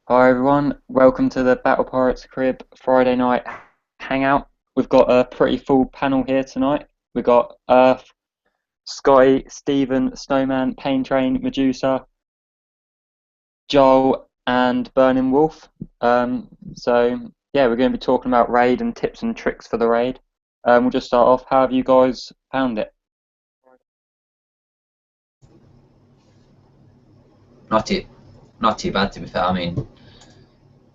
Hi everyone, welcome to the Battle Pirates Crib Friday night hangout. We've got a pretty full panel here tonight. We've got Earth, Scotty, Stephen, Snowman, Pain Train, Medusa, Joel, and Burning Wolf. We're going to be talking about raid and tips and tricks for the raid. We'll just start off. How have you guys found it? Not too, not too bad to be fair. I mean,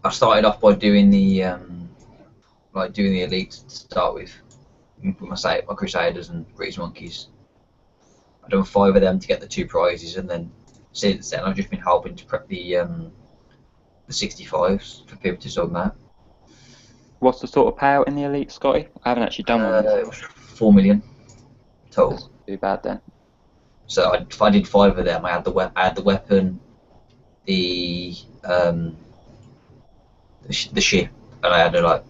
I started off by doing the doing the elites to start with my Crusaders and Grease Monkeys. I've done 5 of them to get the 2 prizes, and then since then I've just been helping to prep the 65s for people to sub out. What's the sort of payout in the Elite, Scotty? I haven't actually done one It before. was 4 million total. That's not too bad then. So I did 5 of them. I had the weapon, the the ship, and I had like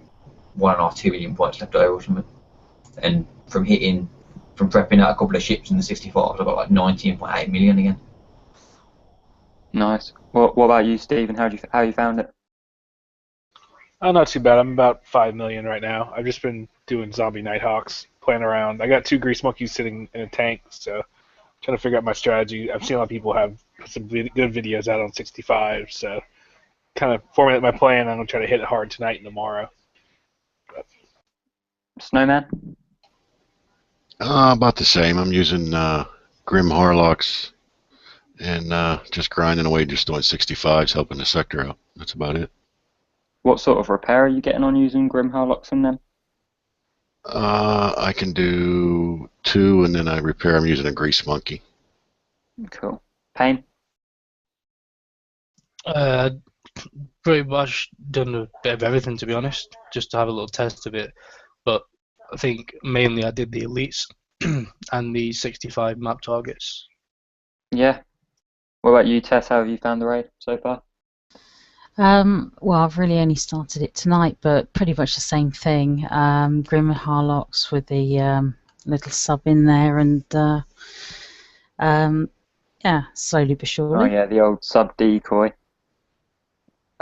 1.5, 2 million points left over or something. And from prepping out a couple of ships in the 65s, I got like 19.8 million again. Nice. What about you, Stephen? How you found it? Oh, not too bad. I'm about 5 million right now. I've just been doing zombie Nighthawks, playing around. I got 2 grease monkeys sitting in a tank, so trying to figure out my strategy. I've seen a lot of people have some good videos out on 65, so kind of formulate my plan. I'm gonna try to hit it hard tonight and tomorrow. Snowman? About the same. I'm using Grim Harlocks and just grinding away, just doing 65s, helping the sector out. That's about it. What sort of repair are you getting on using Grim Harlocks and them? I can do 2, and then I repair. I'm using a Grease Monkey. Cool. Pain? Pretty much done a bit of everything, to be honest, just to have a little test of it. But I think mainly I did the elites and the 65 map targets. Yeah. What about you, Tess? How have you found the raid so far? Well, I've really only started it tonight, but pretty much the same thing. Grim and Harlocks with the little sub in there, and yeah, slowly but Oh surely. yeah, the old sub decoy.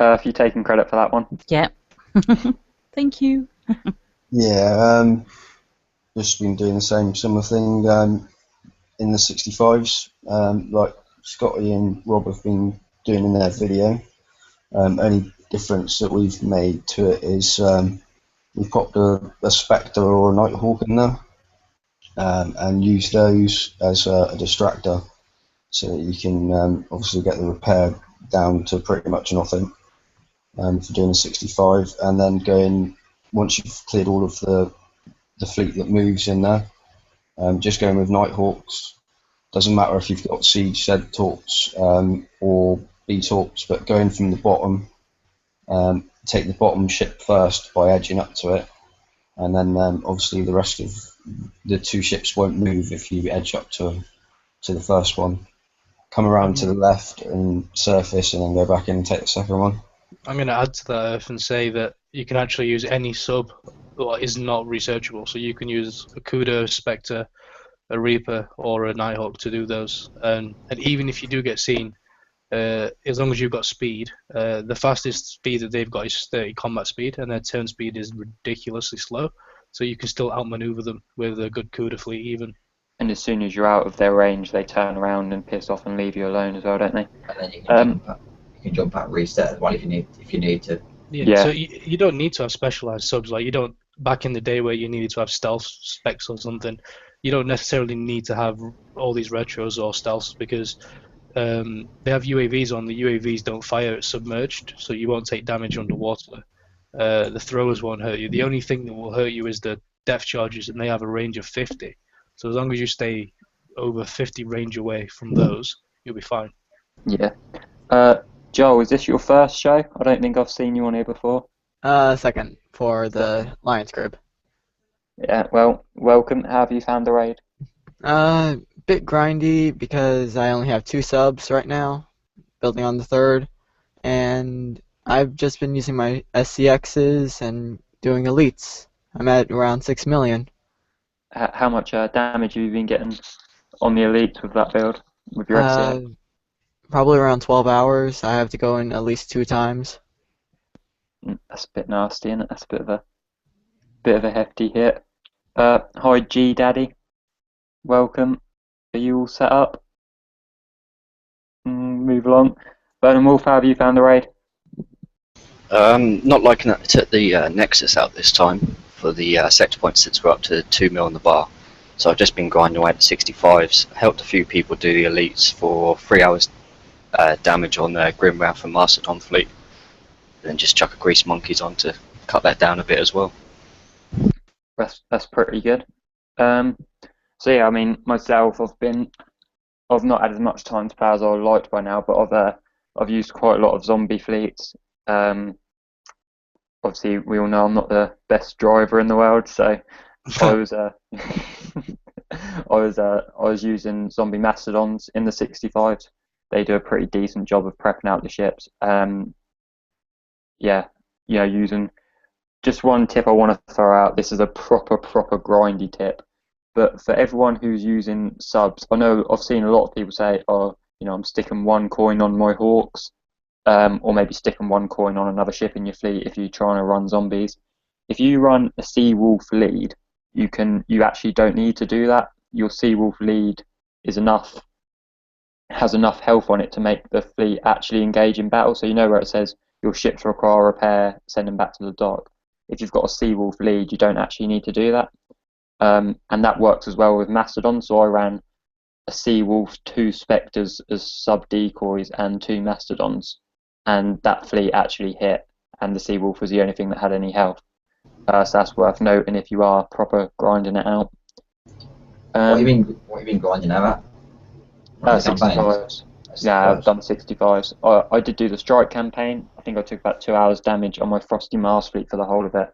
If you taking credit for that one? Yep. Thank you. Yeah, just been doing the same similar thing in the 65s, like Scotty and Rob have been doing in their video. Only difference that we've made to it is we've popped a Spectre or a Nighthawk in there and used those as a distractor, so that you can obviously get the repair down to pretty much nothing for doing a 65, and then going, once you've cleared all of the fleet that moves in there, just going with Nighthawks. Doesn't matter if you've got Siege Centaurs or B-Torps, but going from the bottom, take the bottom ship first by edging up to it, and then obviously the rest of the 2 ships won't move if you edge up to the first one. Come around to the left and surface, and then go back in and take the second one. I'm going to add to that, Earth, and say that you can actually use any sub that is not researchable. So you can use a Kuda, Spectre, a Reaper, or a Nighthawk to do those. And even if you do get seen, as long as you've got speed, the fastest speed that they've got is 30 combat speed, and their turn speed is ridiculously slow. So you can still outmaneuver them with a good Kuda fleet even. And as soon as you're out of their range, they turn around and piss off and leave you alone as well, don't they? And then you can jump out, reset as well if you need to. Yeah. So you don't need to have specialized subs. Like, you don't, back in the day where you needed to have stealth specs or something, you don't necessarily need to have all these retros or stealths, because they have UAVs on. The UAVs don't fire submerged, so you won't take damage underwater. The throwers won't hurt you. The only thing that will hurt you is the depth charges, and they have a range of 50. So as long as you stay over 50 range away from those, you'll be fine. Yeah. Joel, is this your first show? I don't think I've seen you on here before. Second for the Lions Crib. Yeah, well, welcome. How have you found the raid? Bit grindy because I only have 2 subs right now, building on the 3rd, and I've just been using my SCXs and doing elites. I'm at around 6 million. How much damage have you been getting on the elites with that build, with your SCX? probably around 12 hours. I have to go in at least 2 times. That's a bit nasty, isn't it? That's a bit of a hefty hit. Hi G Daddy, welcome. Are you all set up? Move along. Burnham Wolf, how have you found the raid? Not liking that took the Nexus out this time for the sector points since we're up to 2 mil on the bar. So I've just been grinding away at the 65s. Helped a few people do the elites for 3 hours damage on their Grim Wrath and Mastodon fleet. Then just chuck a Grease Monkeys on to cut that down a bit as well. That's pretty good. So yeah, I mean myself, I've not had as much time to play as I would like by now, but I've used quite a lot of zombie fleets. Obviously, we all know I'm not the best driver in the world, so I was I was using zombie mastodons in the 65s. They do a pretty decent job of prepping out the ships. Yeah, using just one tip I want to throw out. This is a proper grindy tip. But for everyone who's using subs, I know I've seen a lot of people say, "Oh, I'm sticking one coin on my Hawks." Or maybe sticking one coin on another ship in your fleet if you're trying to run zombies. If you run a Seawolf lead, you actually don't need to do that. Your Seawolf lead has enough health on it to make the fleet actually engage in battle. So where it says your ships require repair, send them back to the dock. If you've got a Seawolf lead, you don't actually need to do that. And that works as well with Mastodon. So I ran a Seawolf, 2 Spectres as sub decoys, and 2 Mastodons. And that fleet actually hit, and the Seawolf was the only thing that had any health. So that's worth noting if you are proper grinding it out. What have you been grinding out at? 65s. Yeah, I've done 65s. I did do the strike campaign. I think I took about 2 hours damage on my Frosty Mars fleet for the whole of it.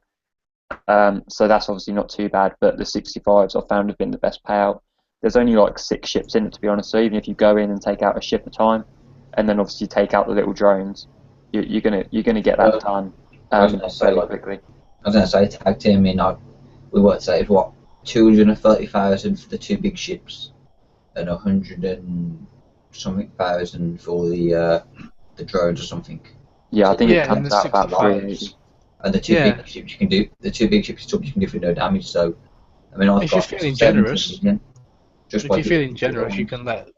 So that's obviously not too bad, but the 65s I found have been the best payout. There's only like 6 ships in it, to be honest, so even if you go in and take out a ship at a time, and then obviously take out the little drones, you're gonna get that done fairly quickly. I was gonna say tag team. We worked out what 230,000 for the 2 big ships, and 100 and something thousand for the drones or something. Yeah, I think it and comes the out about 65s. And the 2 big ships you can do. The 2 big ships you can do for no damage. So I mean, If you're feeling generous, Just if you're feeling generous, you can let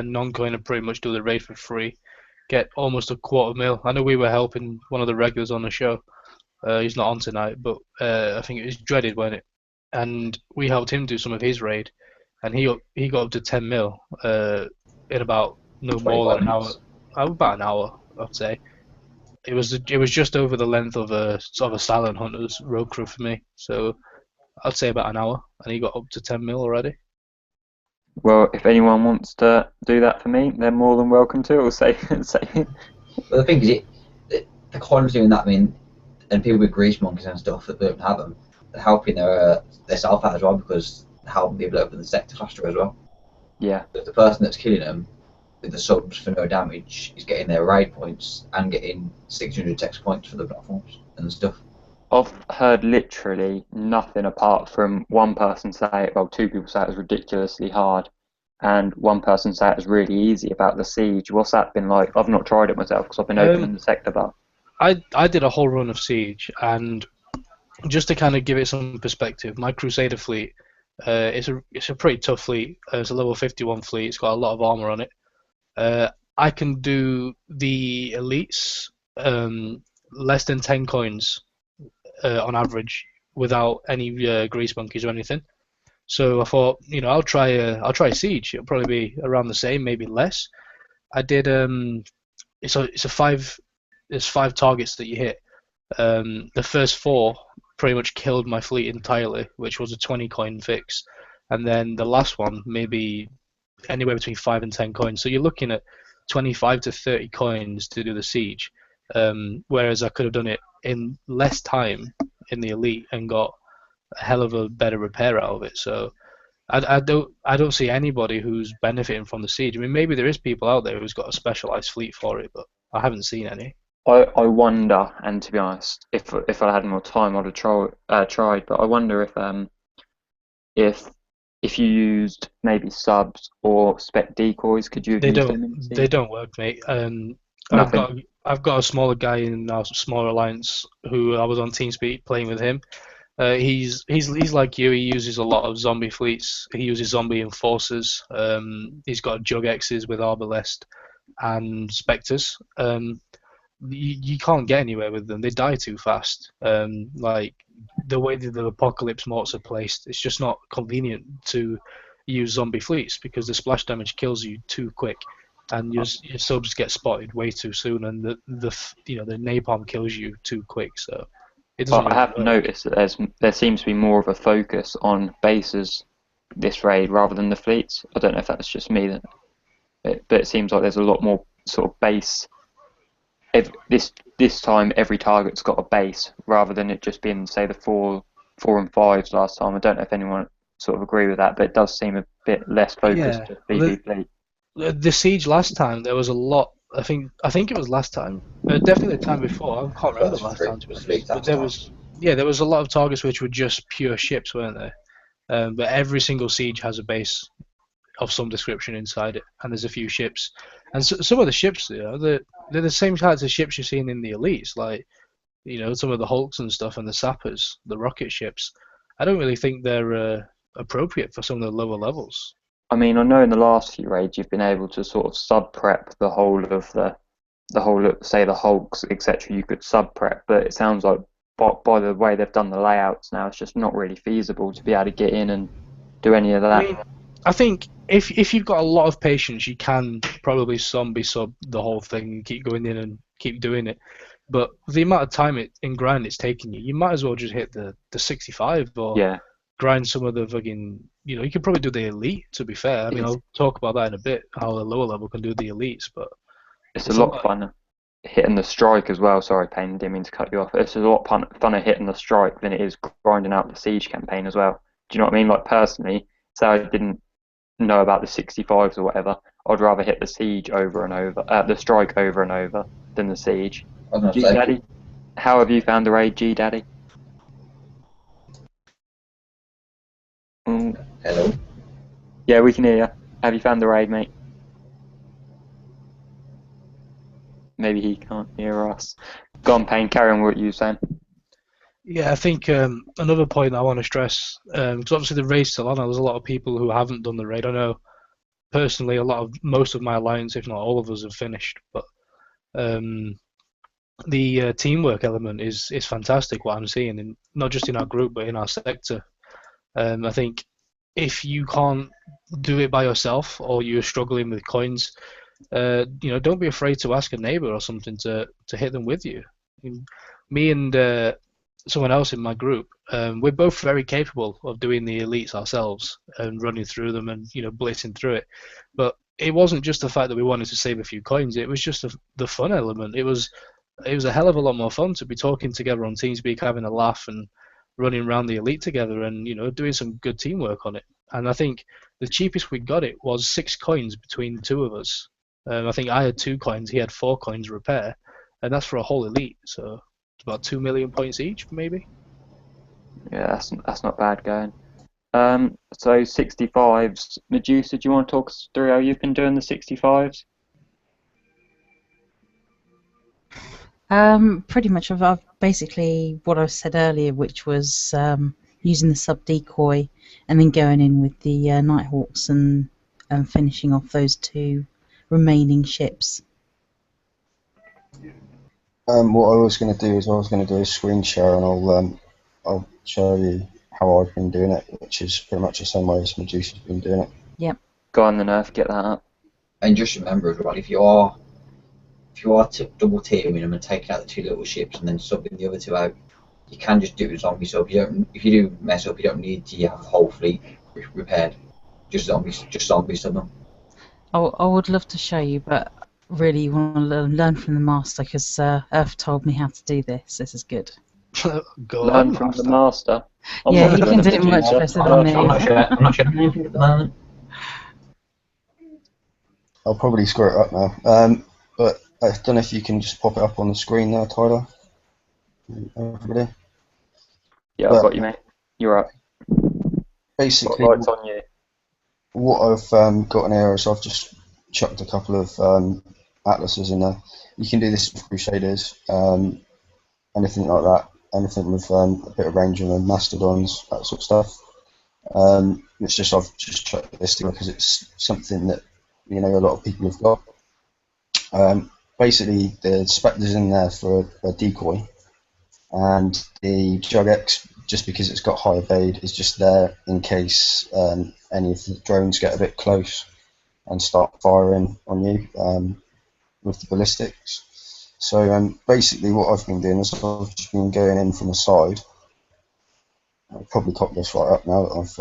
a non-coiner pretty much do the raid for free, get almost a 250,000. I know we were helping one of the regulars on the show. He's not on tonight, but I think it was Dreaded, wasn't it? And we helped him do some of his raid, and he got up to 10 mil in about no more than an hour. About an hour, I'd say. It was just over the length of a sort of a Silent Hunters road crew for me. So I'd say about an hour, and he got up to 10 mil already. Well, if anyone wants to do that for me, they're more than welcome to. Or say. But the thing is, the coiners doing that, and people with Grease Monkeys and stuff that don't have them, they're helping their self out as well, because they're helping people open the sector faster as well. Yeah. But the person that's killing them with the subs for no damage is getting their raid points and getting 600 text points for the platforms and stuff. I've heard literally nothing apart from one person say, 2 people say it was ridiculously hard, and one person say it was really easy about the siege. What's that been like? I've not tried it myself because I've been opening the sector bar. I did a whole run of siege, and just to kind of give it some perspective, my Crusader fleet, it's a pretty tough fleet. It's a level 51 fleet. It's got a lot of armor on it. I can do the elites less than 10 coins on average without any grease monkeys or anything. So I thought, I'll try siege. It'll probably be around the same, maybe less. I did there's 5 targets that you hit. The first 4 pretty much killed my fleet entirely, which was a 20 coin fix, and then the last one maybe anywhere between 5 and 10 coins. So you're looking at 25 to 30 coins to do the siege, whereas I could have done it in less time in the elite and got a hell of a better repair out of it. So I don't see anybody who's benefiting from the siege. I mean, maybe there is people out there who's got a specialized fleet for it, but I haven't seen any. I wonder, and to be honest, if I had more time, I'd have tried. But I wonder if if you used maybe subs or spec decoys, could you have They used them don't in the they siege? don't work, mate. Nothing. I've got a smaller guy in our smaller alliance who I was on TeamSpeak playing with him. He's like you. He uses a lot of zombie fleets. He uses zombie enforcers. He's got jug X's with arbalest and specters. You can't get anywhere with them. They die too fast. Like the way that the apocalypse morts are placed, it's just not convenient to use zombie fleets because the splash damage kills you too quick, and your subs get spotted way too soon, and the napalm kills you too quick. So it doesn't But I really have work. noticed that there seems to be more of a focus on bases this raid rather than the fleets. I don't know if that's just me, but it seems like there's a lot more sort of base. This time every target's got a base rather than it just being, say, the four and fives last time. I don't know if anyone sort of agree with that, but it does seem a bit less focused Yeah. to Well, BB fleet. the siege last time there was a lot. I think it was last time. Definitely the time before. I can't remember the last time to be honest. But there was a lot of targets which were just pure ships, weren't there? But every single siege has a base of some description inside it, and there's a few ships. And some of the ships, they're the same types of ships you're seeing in the elites, like some of the Hulks and stuff, and the sappers, the rocket ships. I don't really think they're appropriate for some of the lower levels. I mean, I know in the last few raids you've been able to sort of sub prep the whole of say the Hulks, etc. You could sub prep, but it sounds like by the way they've done the layouts now, it's just not really feasible to be able to get in and do any of I that. mean, I think if you've got a lot of patience, you can probably zombie sub the whole thing and keep going in and keep doing it. But the amount of time in grind it's taking you, you might as well just hit the 65 or Yeah, grind some of the fucking. You could probably do the elite. To be fair, I mean, I'll talk about that in a bit. How the lower level can do the elites, but it's a it's a lot lot. funner hitting the strike as well. Sorry, Payne, didn't mean to cut you off. It's a lot funner hitting the strike than it is grinding out the siege campaign as well. Do you know what I mean? Like personally, say I didn't know about the 65s or whatever, I'd rather hit the siege over and over, the strike over and over than the siege. I was going to G say, Daddy, how have you found the raid, G Daddy? hello. Yeah, we can hear you. Have you found the raid, mate? Maybe he can't hear us. Go on, Payne, carry on what you were saying. Yeah, I think another point I want to stress, because obviously the raid's still on. There's a lot of people who haven't done the raid. I know personally, most of my alliance, if not all of us, have finished. But the teamwork element is fantastic. What I'm seeing, and not just in our group, but in our sector. I think if you can't do it by yourself or you're struggling with coins, don't be afraid to ask a neighbor or something to hit them with you. Me and someone else in my group, we're both very capable of doing the elites ourselves and running through them and blitzing through it. But it wasn't just the fact that we wanted to save a few coins. It was just the fun element. It was a hell of a lot more fun to be talking together on TeamSpeak, having a laugh and running around the elite together and doing some good teamwork on it. And I think the cheapest we got it was 6 coins between the two of us. I think I had 2 coins, he had 4 coins repair, and that's for a whole elite. So it's about 2 million points each, maybe. Yeah, that's not bad going. So 65s, Medusa, do you want to talk us through how you've been doing the 65s? Pretty much I've basically what I said earlier, which was using the sub decoy and then going in with the Nighthawks and finishing off those 2 remaining ships. What I was going to do is I was going to do a screen share and I'll show you how I've been doing it, which is pretty much the same way as Medusa's been doing it. Yep. Go on the nerf, get that up. And just remember as well, if you are double teaming them and taking out the 2 little ships and then subbing the other 2 out, you can just do it with zombie sub. If you do mess up, you don't need to have the whole fleet repaired. Just zombie sub them. I would love to show you, but really you want to learn from the master because Earth told me how to do this. This is good. Go Learn on, from master. the master. I'm Yeah, not he doing can do it, it much Medusa. better than me. I'm not sharing anything at the moment. I'll probably screw it up now. But I don't know if you can just pop it up on the screen there, Tyler. Everybody. Yeah, I've But got you, mate. You're up. basically, Spotlight's on you. what I've got in here is I've just chucked a couple of atlases in there. You can do this with Crusaders, anything like that, anything with a bit of range on them, Mastodons, that sort of stuff. It's just I've just chucked this together because it's something that a lot of people have got. Basically, the Spectre's in there for a decoy, and the Jug-X, just because it's got high evade, is just there in case any of the drones get a bit close and start firing on you with the ballistics. So basically what I've been doing is I've just been going in from the side. I'll probably cop this right up now that I've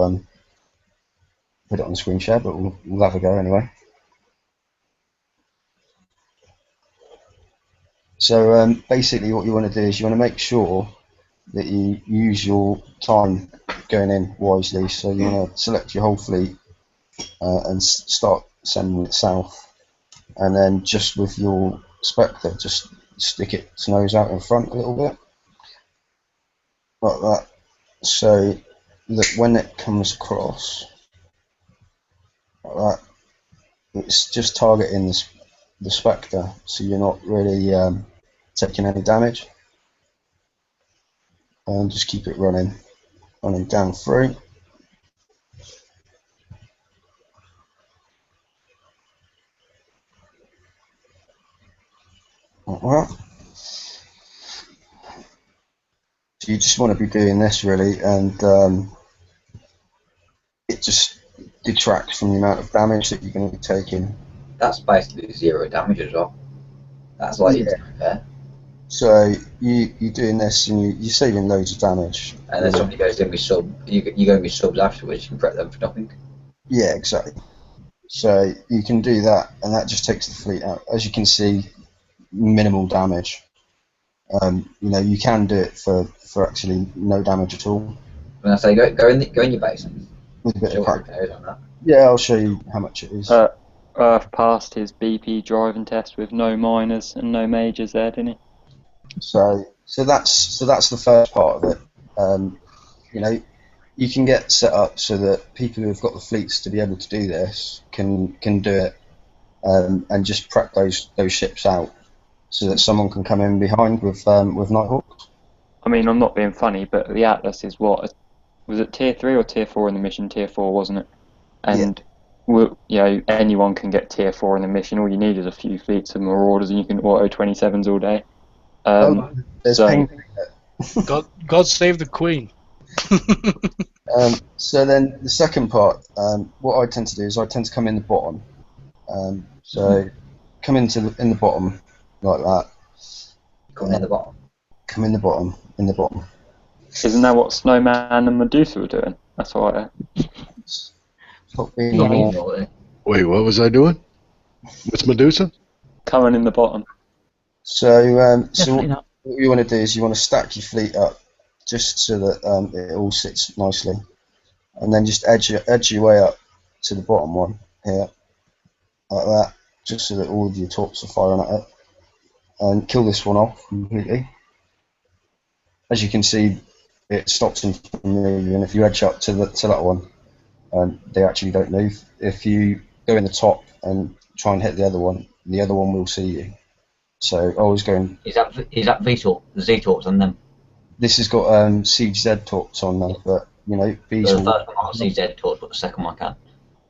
put it on screen share, but we'll have a go anyway. So basically what you want to do is you want to make sure that you use your time going in wisely. So you want to select your whole fleet and start sending it south, and then just with your Spectre, just stick its nose out in front a little bit, like that. So that when it comes across, like that, it's just targeting the Spectre, so you're not really taking any damage. And just keep it running down through. Like that. So you just want to be doing this really, and it just detracts from the amount of damage that you're going to be taking. That's basically 0 damage as well. That's like fair. So you're doing this and you're saving loads of damage. And then somebody goes in with sub, you're going to be subs afterwards, you can prep them for nothing. Yeah, exactly. So you can do that, and that just takes the fleet out. As you can see, minimal damage. You can do it for actually no damage at all. When I say go in your base with a bit of crack crack. on that. Yeah, I'll show you how much it is. Earth passed his BP driving test with no minors and no majors there, didn't he? So that's the first part of it. You can get set up so that people who have got the fleets to be able to do this can do it, and just prep those ships out so that someone can come in behind with Nighthawks. I mean, I'm not being funny, but the Atlas is what? Was it tier 3 or tier 4 in the mission? Tier 4, wasn't it? And anyone can get tier 4 in the mission. All you need is a few fleets of marauders, and you can auto 27s all day. God save the Queen. So then the second part, what I tend to do is I tend to come in the bottom. So come in the bottom like that. Come in the bottom. Come in the bottom. In the bottom. Isn't that what Snowman and Medusa were doing? That's what I. Wait, what was I doing? With Medusa? Coming in the bottom. So Definitely not. what you want to do is you want to stack your fleet up just so that it all sits nicely, and then just edge your way up to the bottom one here, like that, just so that all of your torps are firing at it, and kill this one off completely. As you can see, it stops them from moving, and if you edge up to that one, they actually don't move. If you go in the top and try and hit the other one will see you. So always going. Is that Z torps on them? This has got Siege Z torps on there, but these. The first one can't see Z torps, but the second one can.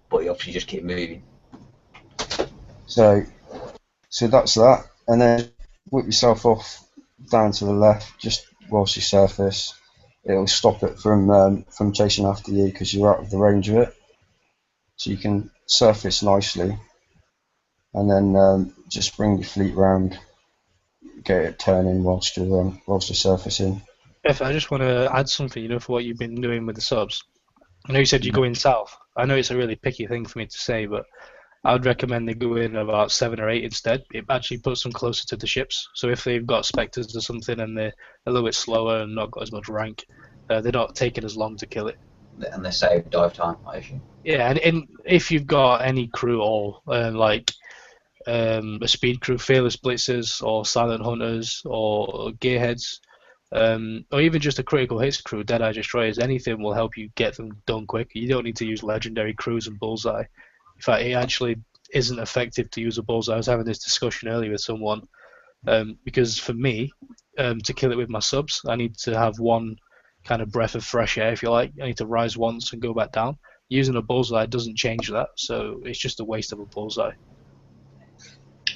But you obviously just keep moving. So that's that, and then whip yourself off down to the left, just whilst you surface. It'll stop it from chasing after you because you're out of the range of it. So you can surface nicely, and then just bring your fleet round, get it turning whilst you're surfacing. If I just want to add something, for what you've been doing with the subs. I know you said you go in south. I know it's a really picky thing for me to say, but I would recommend they go in about 7 or 8 instead. It actually puts them closer to the ships. So if they've got Spectres or something and they're a little bit slower and not got as much rank, they're not taking as long to kill it. And they save dive time, I assume. Yeah, and if you've got any crew or a speed crew, fearless blitzers or silent hunters or gearheads, or even just a critical hits crew, Deadeye Destroyers, anything will help you get them done quicker. You don't need to use legendary crews and bullseye. In fact, it actually isn't effective to use a bullseye. I was having this discussion earlier with someone, because for me, to kill it with my subs, I need to have one kind of breath of fresh air, if you like. I need to rise once and go back down. Using a bullseye doesn't change that, so it's just a waste of a bullseye.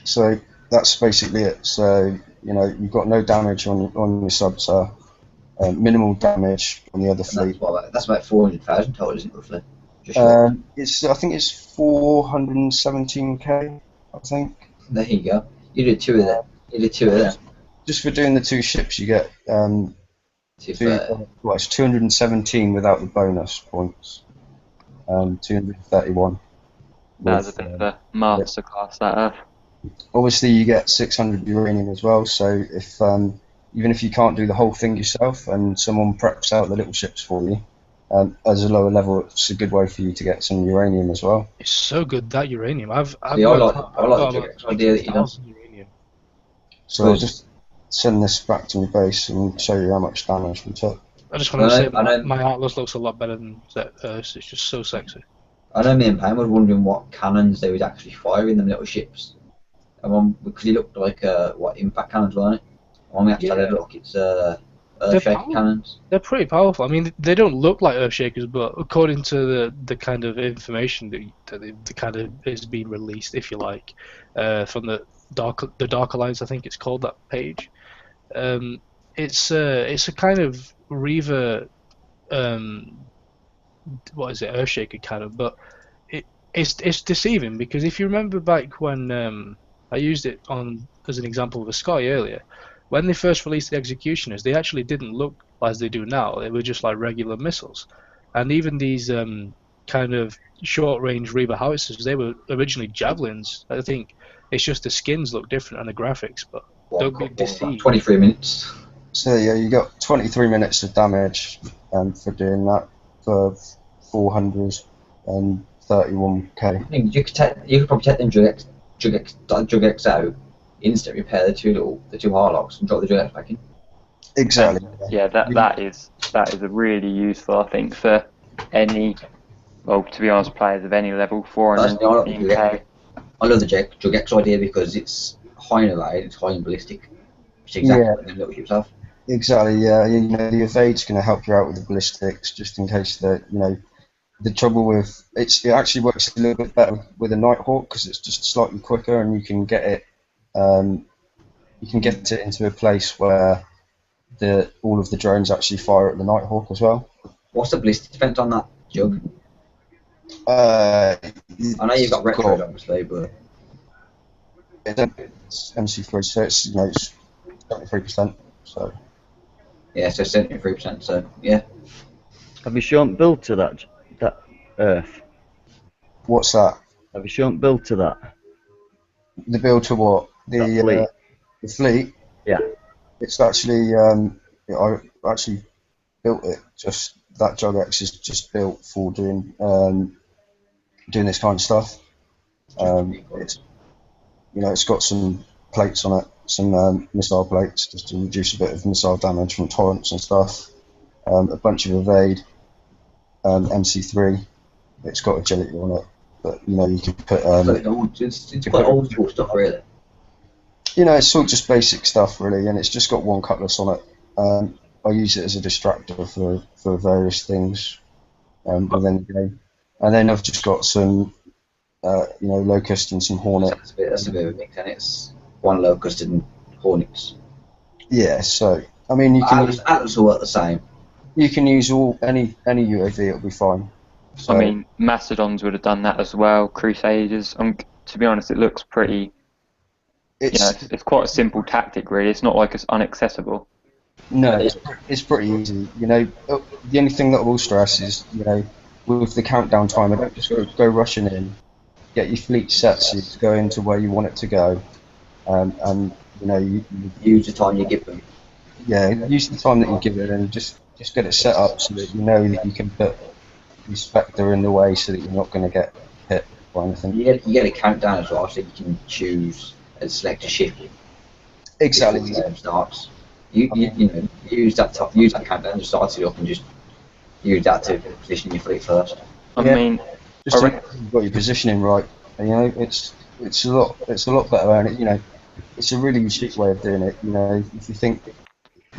So that's basically it. So you've got no damage on your subs, minimal damage on the other fleet. That's about 400,000 total, isn't it, roughly? I think it's 417k. I think. There you go. You did two of them. Just for doing the 2 ships, you get it's 217 without the bonus points. 231. That's a bit of a masterclass, that. Obviously, you get 600 uranium as well. So if even if you can't do the whole thing yourself, and someone preps out the little ships for you, as a lower level, it's a good way for you to get some uranium as well. It's so good, that uranium. I like the idea that you know. Uranium. So I'll just send this back to my base and show you how much damage we took. I just want to say my Atlas looks a lot better than Earth's. It's just so sexy. I know me and Pam was wondering what cannons they would actually fire in them little ships. And one, because he looked like impact cannons, weren't it? One we actually had a look, it's Earthshaker cannons. They're pretty powerful. I mean, they don't look like Earthshakers, but according to the kind of information that the kind of is being released, if you like, from the Dark Alliance, I think it's called, that page. It's a kind of Reaver, what is it, Earthshaker cannon, but it's deceiving, because if you remember back when I used it as an example of a Sky earlier, when they first released the Executioners, they actually didn't look as they do now. They were just like regular missiles, and even these kind of short-range Reaver howitzers, they were originally javelins. I think it's just the skins look different and the graphics, but don't be deceived. 23 minutes. So yeah, you got 23 minutes of damage for doing that for 431k. I think you could probably take them Drug X out, instant repair the two Harlocks, and drop the Drug X back in. Exactly. Yeah, that is a really useful, I think, for any, well, to be honest, players of any level. 415k. I love the Drug X idea because it's high in evade, it's high in ballistic, which is exactly what the little ships have. Exactly. Yeah. The evade's going to help you out with the ballistics, just in case that The trouble with it actually works a little bit better with a Nighthawk because it's just slightly quicker, and you can get it into a place where all of the drones actually fire at the Nighthawk as well. What's the ballistic defense on that Jug? I know you've got retros obviously, but it's MC3, so it's 73%. So yeah, so 73%. So yeah. Have you shown build to that Earth? What's that? Have you shown build to that? The build to what? Fleet. The fleet? Yeah. It's actually I actually built it. Just that Jug X is just built for doing this kind of stuff. It's got some plates on it, some missile plates, just to reduce a bit of missile damage from torrents and stuff. A bunch of evade, MC3. It's got agility on it, but you can put. It's quite old school stuff, really. It's all just basic stuff, really, and it's just got one cutlass on it. I use it as a distractor for various things within the game, and then I've just got some, locust and some hornet. That's a bit of a mix, and it's one locust and hornets. Yeah, so I mean, you can. Atlas will work the same. You can use any UAV; it'll be fine. So, I mean, Mastodons would have done that as well. Crusaders. To be honest, it looks pretty. It's quite a simple tactic, really. It's not like it's inaccessible. No, it's pretty easy. The only thing that I will stress is, with the countdown timer, don't just go rushing in. Get your fleet set so you go into where you want it to go, and you use the time you give them. Yeah, use the time that you give it, and just get it set up so that you know that you can put your Spectre in the way so that you're not going to get hit by anything. You get a countdown as well, so you can choose and select a ship. Exactly. Before the game starts. You know, use that countdown, just start it up and just use that to position your fleet first. I Yeah. mean, Just I to reckon, you've got your positioning right. You know, it's a lot better, and you know, it's a really cheap way of doing it. You know,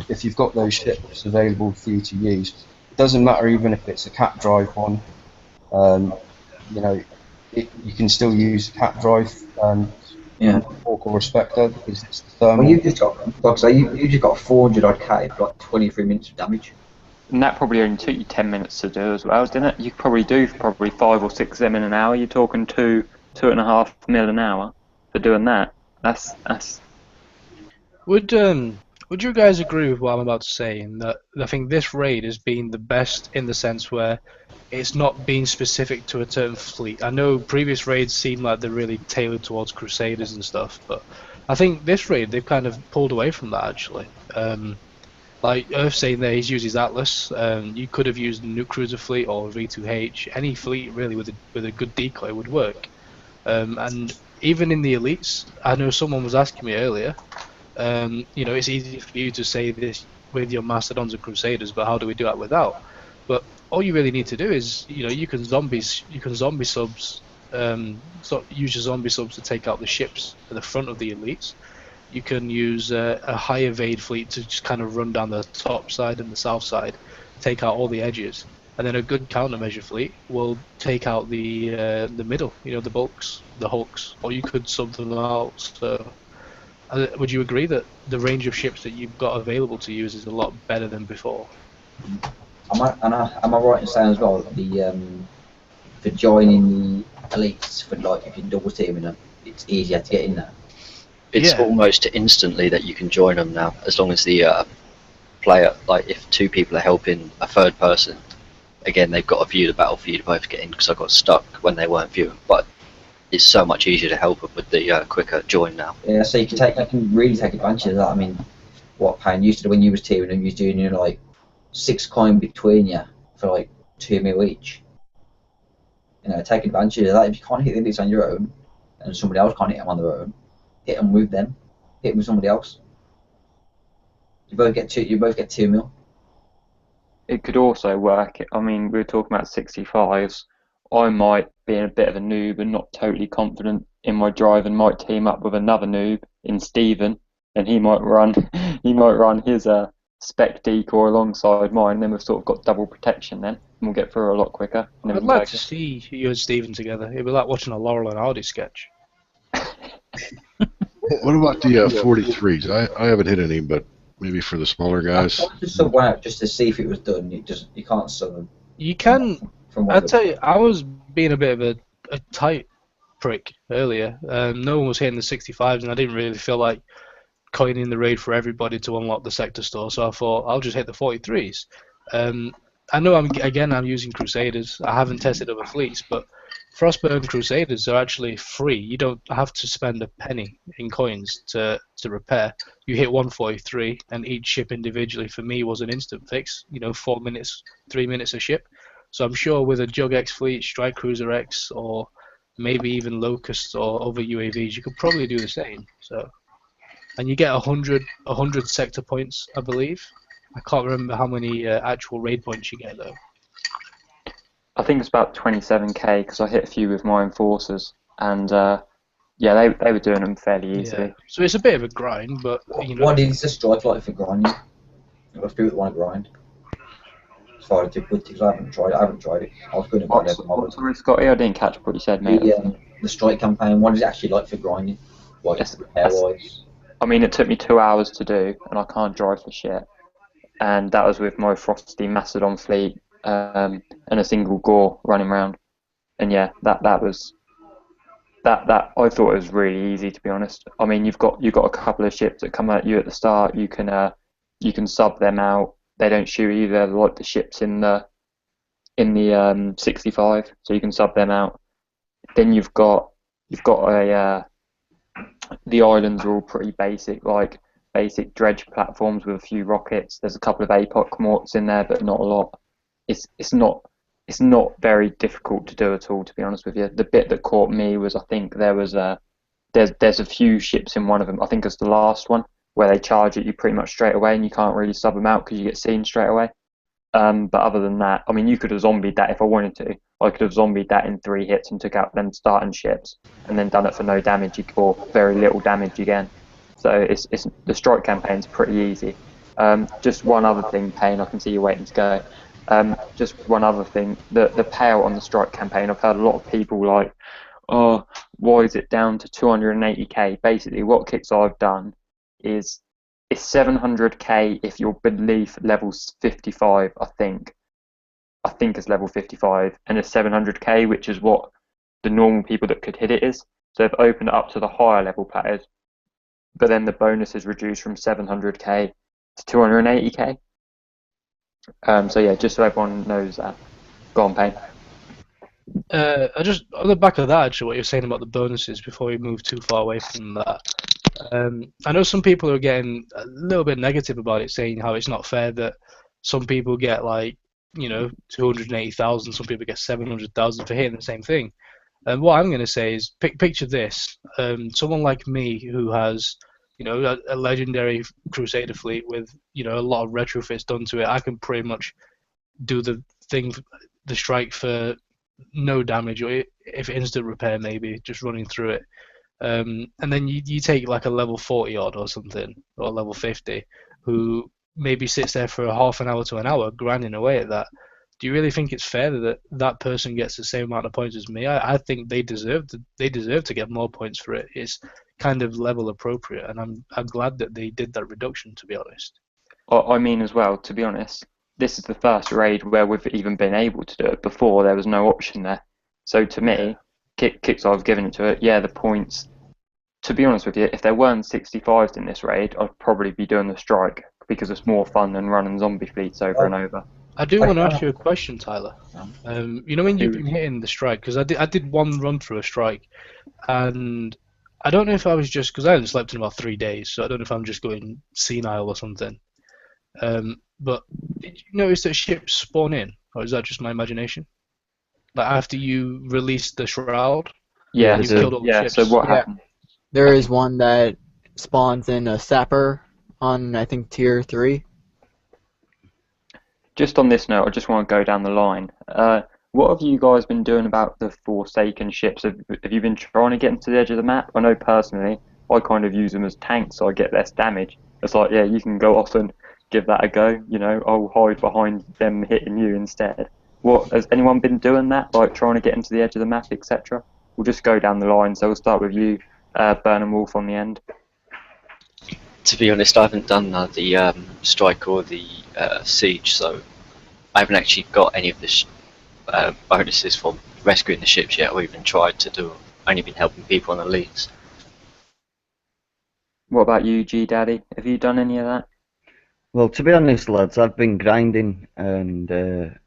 if you've got those ships available for you to use, it doesn't matter even if it's a cat drive one. You know, you can still use cat drive Yeah. Orc or Respector because it's the Well, thermal. you just got, like I say, you just got 400 odd K for like 23 minutes of damage. and that probably only took you 10 minutes to do as well, didn't it? You could probably do 5 or 6 of them in an hour. You're talking 2.5 mil an hour for doing that. That's Would you guys agree with what I'm about to say? In that I think this raid has been the best in the sense where it's not been specific to a certain fleet. I know previous raids seem like they're really tailored towards Crusaders and stuff, but I think this raid they've kind of pulled away from that actually. Like Earth saying there, he's used his Atlas. You could have used a Nuke Cruiser fleet or V2H. Any fleet really with a good decoy would work. And even in the elites, I know someone was asking me earlier. You know, it's easy for you to say this with your Mastodons and Crusaders, but how do we do that without? But all you really need to do is, you know, you can zombie subs, use your zombie subs to take out the ships at the front of the elites. You can use a high evade fleet to just kind of run down the top side and the south side, take out all the edges, and then a good countermeasure fleet will take out the middle, you know, the bulks, the hulks, or you could sub them out. So, would you agree that the range of ships that you've got available to use is a lot better than before? Am I right in saying as well for joining the elites for like if you're double teaming them, it's easier to get in there. It's Yeah. almost instantly that you can join them now, as long as the player, like if two people are helping a third person, again they've got to view the battle for you to both get in, because I got stuck when they weren't viewing. But it's so much easier to help them with the quicker join now. Yeah, so you can really take advantage of that. I mean, what Payne used to do when you was teaming them, you was doing like 6 coin between you for like 2 mil each. You know, take advantage of that. If you can't hit the elites on your own, and somebody else can't hit them on their own, hit them with them. Hit them with somebody else. You both get 2 mil. it could also work. I mean, we were talking about 65s. I might be a bit of a noob and not totally confident in my drive, and might team up with another noob in Stephen, and he might run his spec decoy alongside mine. And then we've sort of got double protection then, and we'll get through a lot quicker. And then I'd we can like take to it. see you and Steven together. It'd be like watching a Laurel and Hardy sketch. What about the 43s? I haven't hit any, but maybe for the smaller guys. I just sub one out just to see if it was done. You can't sub them. You can. From what I'd tell you, I was being a bit of a tight prick earlier. No one was hitting the 65s, and I didn't really feel like coining the raid for everybody to unlock the sector store. So I thought I'll just hit the 43s. I know I'm using Crusaders. I haven't tested other fleets, but Frostburn Crusaders are actually free. You don't have to spend a penny in coins to repair. You hit 143, and each ship individually for me was an instant fix. You know, 4 minutes, 3 minutes a ship. So I'm sure with a Jug X fleet, Strike Cruiser X, or maybe even Locusts or other UAVs, you could probably do the same. So, and you get 100 sector points, I believe. I can't remember how many actual raid points you get though. I think it's about 27k because I hit a few with my enforcers, and yeah, they were doing them fairly easily. Yeah. So it's a bit of a grind, but you know. What is the strike like for grinding? If people that want to grind. As far as because I haven't tried it. I was going to grind every mob. Sorry, Scotty, I didn't catch what you said, mate. The strike campaign, what is it actually like for grinding? Like repair-wise? I mean, it took me 2 hours to do, and I can't drive for shit. And that was with my Frosty Mastodon fleet and a single Gore running around. And yeah, that was that I thought it was really easy, to be honest. I mean, you've got a couple of ships that come at you at the start. You can sub them out. They don't shoot either, like the ships in the 65, so you can sub them out. Then you've got the islands are all pretty basic, like basic dredge platforms with a few rockets. There's a couple of APOC morts in there, but not a lot. It's not very difficult to do at all, to be honest with you. The bit that caught me was, I think there's a few ships in one of them. I think it's the last one where they charge at you pretty much straight away, and you can't really sub them out because you get seen straight away. But other than that, I mean, you could have zombied that if I wanted to. I could have zombied that in 3 hits and took out them starting ships, and then done it for no damage or very little damage again. So it's the strike campaign's pretty easy. Just one other thing, Payne, I can see you waiting to go. Just one other thing, the payout on the strike campaign, I've heard a lot of people like, oh, why is it down to 280k? Basically, what kicks I've done is it's 700k if your belief level's 55, I think. I think it's level 55, and it's 700k, which is what the normal people that could hit it is. So they've opened it up to the higher level players, but then the bonus is reduced from 700k to 280k. So yeah, just so everyone knows that. Go on, Payne. I just on the back of that, actually, what you're saying about the bonuses before we move too far away from that. I know some people are getting a little bit negative about it, saying how it's not fair that some people get like 280,000, some people get 700,000 for hitting the same thing. And what I'm going to say is, picture this: someone like me who has a legendary Crusader fleet with a lot of retrofits done to it. I can pretty much do the strike for no damage, or if instant repair, maybe just running through it. And then you take like a level 40 odd or something, or a level 50, who maybe sits there for a half an hour to an hour grinding away at that. Do you really think it's fair that that person gets the same amount of points as me? I think they deserve to get more points for it. It's kind of level appropriate, and I'm glad that they did that reduction, to be honest. I mean, as well, to be honest, this is the first raid where we've even been able to do it. Before, there was no option there. So to me, kicks I've given it to it. Yeah, the points. To be honest with you, if there weren't 65s in this raid, I'd probably be doing the strike because it's more fun than running zombie fleets over and over. I do want to ask you a question, Tyler. When you've been hitting the strike, because I did one run through a strike, and I don't know if I was just, because I hadn't slept in about 3 days, so I don't know if I'm just going senile or something. But did you notice that ships spawn in, or is that just my imagination? Like after you release the shroud, Yeah, you killed all the ships. So what happened? There is one that spawns in a sapper on, I think, tier 3. Just on this note, I just want to go down the line. What have you guys been doing about the Forsaken ships? Have you been trying to get them to the edge of the map? I know personally, I kind of use them as tanks, so I get less damage. It's like, yeah, you can go off and give that a go. I'll hide behind them hitting you instead. What has anyone been doing that? Like trying to get into the edge of the map, etc. We'll just go down the line. So we'll start with you, Burnham Wolf, on the end. To be honest, I haven't done the strike or the siege, so I haven't actually got any of the bonuses for rescuing the ships yet, or even tried to do. Only been helping people on the leads. What about you, G Daddy? Have you done any of that? Well, to be honest, lads, I've been grinding and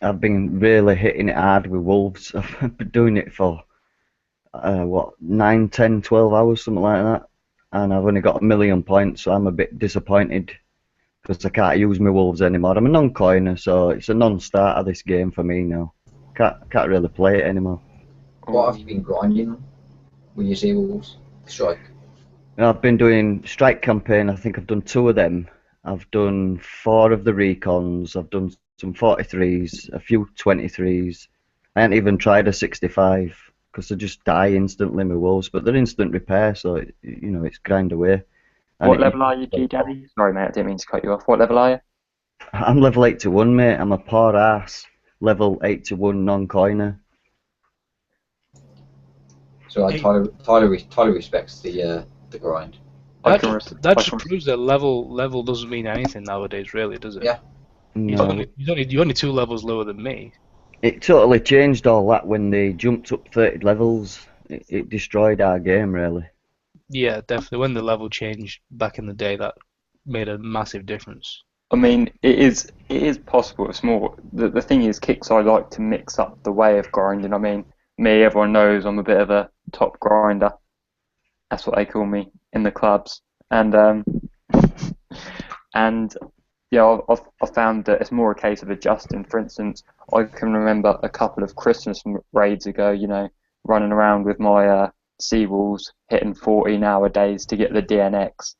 I've been really hitting it hard with wolves. I've been doing it for 9, 10, 12 hours, something like that. And I've only got 1 million points, so I'm a bit disappointed because I can't use my wolves anymore. I'm a non-coiner, so it's a non-starter this game for me now. Can't really play it anymore. What have you been grinding when you say wolves? Strike? I've been doing strike campaign. I think I've done 2 of them. I've done 4 of the recons. I've done some 43s, a few 23s. I haven't even tried a 65 because they just die instantly with wolves, but they're instant repair, so it's grind away. And What level are you, G Daddy? Sorry, mate, I didn't mean to cut you off. What level are you? I'm level 81, mate. I'm a poor ass. Level 81 non-coiner. So Tyler respects the grind. That just proves that level doesn't mean anything nowadays, really, does it? Yeah. No. You're only 2 levels lower than me. It totally changed all that when they jumped up 30 levels. It destroyed our game, really. Yeah, definitely. When the level changed back in the day, that made a massive difference. I mean, it is possible. It's more the thing is, kicks I like to mix up the way of grinding. I mean, everyone knows I'm a bit of a top grinder. That's what they call me in the clubs, and yeah, I've found that it's more a case of adjusting. For instance, I can remember a couple of Christmas raids ago, running around with my Seawolves hitting 40 nowadays to get the DNX,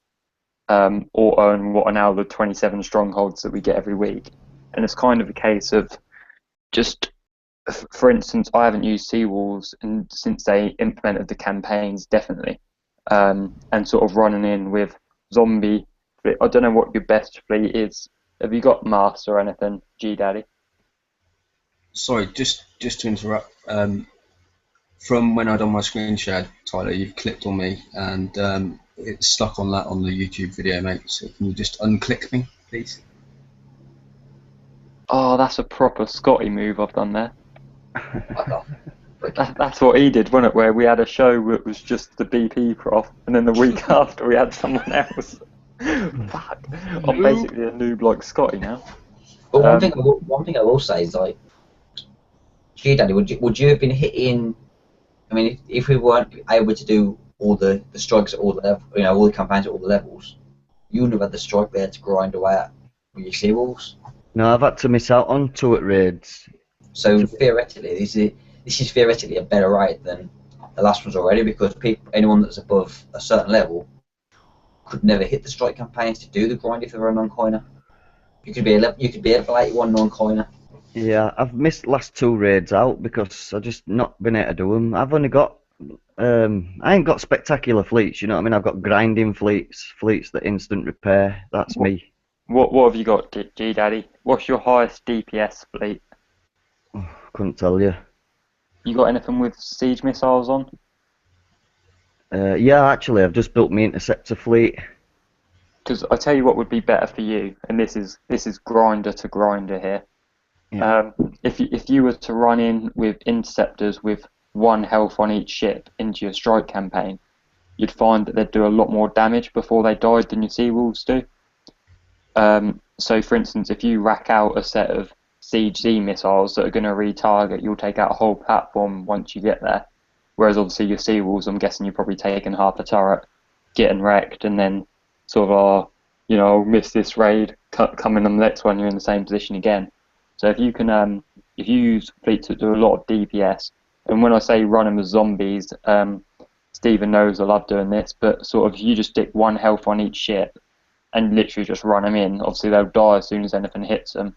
auto and what are now the 27 strongholds that we get every week. And it's kind of a case of just, for instance, I haven't used Seawalls since they implemented the campaigns, definitely, and sort of running in with zombie. I don't know what your best fleet is. Have you got Master or anything, G Daddy? Sorry, just to interrupt. From when I done my screen share, Tyler, you've clicked on me, and it's stuck on that on the YouTube video, mate. So can you just unclick me, please? Oh, that's a proper Scotty move I've done there. That's what he did, wasn't it? Where we had a show that was just the BP prof, and then the week after we had someone else. Fuck, I'm basically a noob like Scotty now. But one thing I will say is, like, G Daddy, would you have been hitting? I mean, if we weren't able to do all the strikes at all the level, all the campaigns at all the levels, you wouldn't have had the strike there to grind away at with your seawalls. No, I've had to miss out on turret raids. So theoretically, this is theoretically a better raid than the last ones already, because anyone that's above a certain level could never hit the strike campaigns to do the grind if they were a non-coiner. You could be a level 81 non-coiner. Yeah, I've missed last 2 raids out because I've just not been able to do them. I've only got, I ain't got spectacular fleets, you know what I mean? I've got grinding fleets that instant repair. That's me. What have you got, G Daddy? What's your highest DPS fleet? Oh, couldn't tell you. You got anything with siege missiles on? Yeah, actually, I've just built me interceptor fleet. Because I tell you what would be better for you, and this is grinder to grinder here. Yeah. If you were to run in with interceptors with 1 health on each ship into your strike campaign, you'd find that they'd do a lot more damage before they died than your Seawolves do. So, for instance, if you rack out a set of Siege Z missiles that are going to retarget, you'll take out a whole platform once you get there. Whereas obviously your Seawolves, I'm guessing you're probably taking half a turret, getting wrecked, and then sort of I'll miss this raid, come in on the next one, you're in the same position again. So if you can, if you use fleets that do a lot of DPS, and when I say run them as zombies, Stephen knows I love doing this, but sort of you just stick 1 health on each ship and literally just run them in. Obviously they'll die as soon as anything hits them,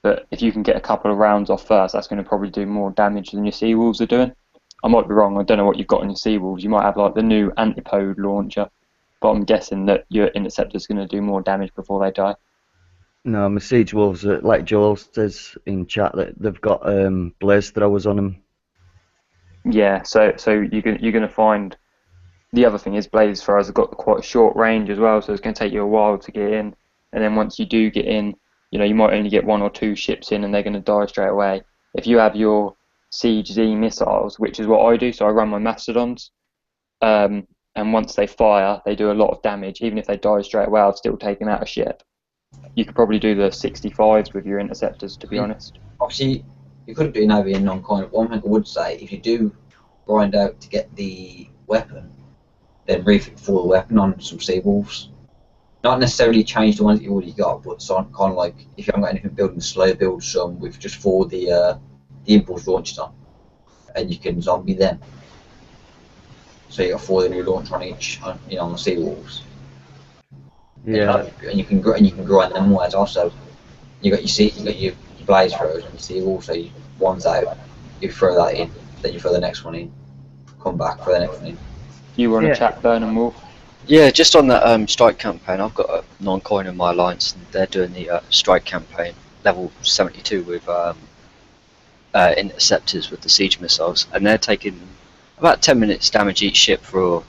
but if you can get a couple of rounds off first, that's going to probably do more damage than your Seawolves are doing. I might be wrong, I don't know what you've got on your Seawolves. You might have like the new Antipode launcher, but I'm guessing that your Interceptor's going to do more damage before they die. No, my siege wolves, like Joel says in chat, that they've got blaze throwers on them. Yeah, so you're going to find the other thing is blaze throwers have got quite a short range as well, so it's going to take you a while to get in. And then once you do get in, you might only get 1 or 2 ships in, and they're going to die straight away. If you have your Siege Z missiles, which is what I do, so I run my Mastodons, and once they fire, they do a lot of damage. Even if they die straight away, I'll still take them out of ship. You could probably do the 65s with your interceptors, to be honest. Obviously, you couldn't do Navy and non-coin. One thing I would say, if you do grind out to get the weapon, then refit for the weapon on some Seawolves. Not necessarily change the ones that you already got, but kind of like, if you haven't got anything building, slow build some with just 4 the impulse launchers on, and you can zombie them. So you got 4 the new launcher on each, on the Seawolves. Yeah. And you can grind them more as also. You got your blaze throws and your Seawolves, so one's out, you throw that in, then you throw the next one in, come back for the next one in. You want to chat, Burnham Wolf? Yeah, just on that strike campaign, I've got a non-coin in my alliance, and they're doing the strike campaign level 72 with interceptors with the siege missiles, and they're taking about 10 minutes damage each ship for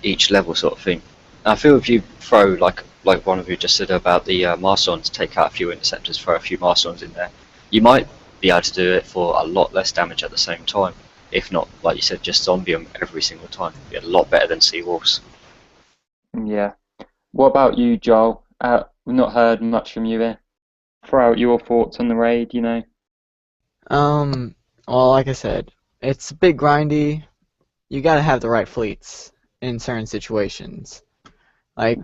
each level sort of thing. And I feel if you throw, like one of you just said about the Marsons, take out a few interceptors, throw a few Marsons in there, you might be able to do it for a lot less damage at the same time. If not, like you said, just zombie them every single time. Be a lot better than Seawolves. Yeah. What about you, Joel? We've not heard much from you here. Throw out your thoughts on the raid, Well, like I said, it's a bit grindy. You gotta have the right fleets in certain situations. Like,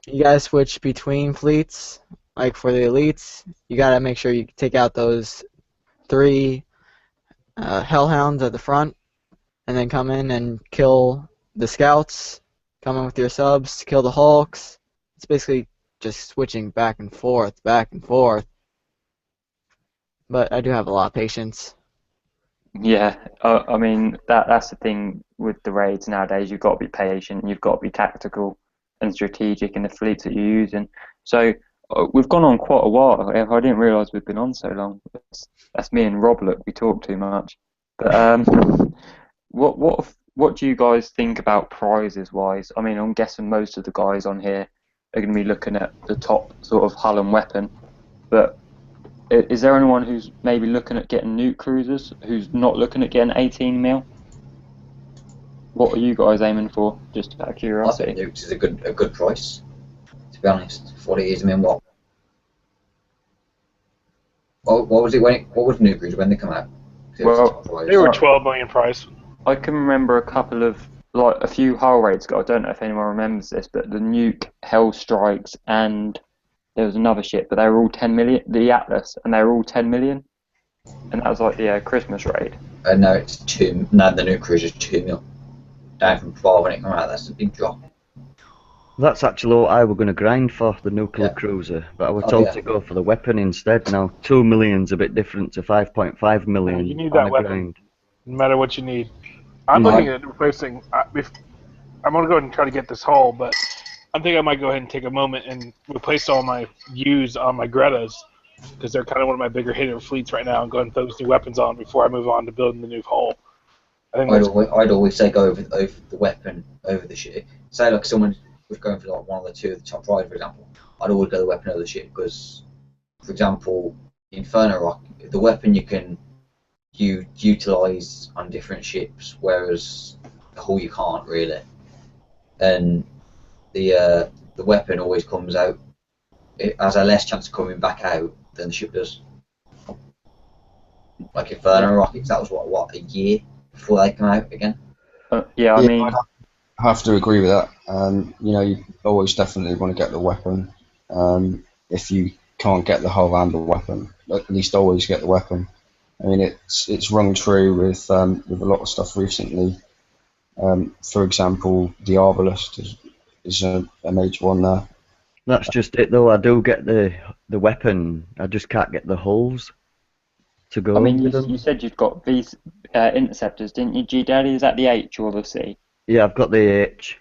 you gotta switch between fleets. Like, for the elites, you gotta make sure you take out those 3 hellhounds at the front, and then come in and kill the scouts, come in with your subs to kill the Hulks. It's basically just switching back and forth, back and forth. But I do have a lot of patience. Yeah, I mean that's the thing with the raids nowadays. You've got to be patient, you've got to be tactical and strategic in the fleets that you're using. So we've gone on quite a while. I didn't realise we've been on so long. That's me and Rob. Look, we talk too much. But what do you guys think about prizes wise? I mean, I'm guessing most of the guys on here are going to be looking at the top sort of hull and weapon. But is there anyone who's maybe looking at getting nuke cruisers, who's not looking at getting 18 mil? What are you guys aiming for? Just out of I curiosity. think nukes is a good price. To be honest, for what it is, I mean, what was it what was nuke cruiser when they come out? Well, They were 12 million price. I can remember a few hull raids ago. I don't know if anyone remembers this, but the nuke, Hell Strikes, and there was another ship, but they were all 10 million. The Atlas, and they were all 10 million, and that was like the Christmas raid. No, it's 2. No, the nuke cruiser is 2 mil. Down from 12 when it came out. That's a big drop. That's actually what I were going to grind for, the nuclear Yeah. cruiser, but I was told to go for the weapon instead. Now 2 million's a bit different to 5.5 million. You need on that a weapon, grind. no matter what you need. I'm looking at replacing. I'm going to go ahead and try to get this hull, but I think I might go ahead and take a moment and replace all my U's on my Gretas, because they're kind of one of my bigger hitter fleets right now, and go ahead and throw those new weapons on before I move on to building the new hull. I think I'd always say go over the weapon over the ship. Say like someone was going for like one of the two of the top prize, for example. I'd always go the weapon over the ship because, for example, Inferno Rock, the weapon you can utilize on different ships, whereas the hull you can't really. And the weapon always comes out. It has a less chance of coming back out than the ship does. Like Inferno Rockets, that was what a year before they come out again. Yeah, I mean, I have to agree with that. You always definitely want to get the weapon. If you can't get the hull and the weapon, at least always get the weapon. I mean, it's rung true with a lot of stuff recently. For example, the Arbalest is a major one there. That's just it though, I do get the weapon, I just can't get the hulls to go I mean, with them. you said you've got these interceptors, didn't you, G Daddy? Is that the H or the C? Yeah, I've got the H.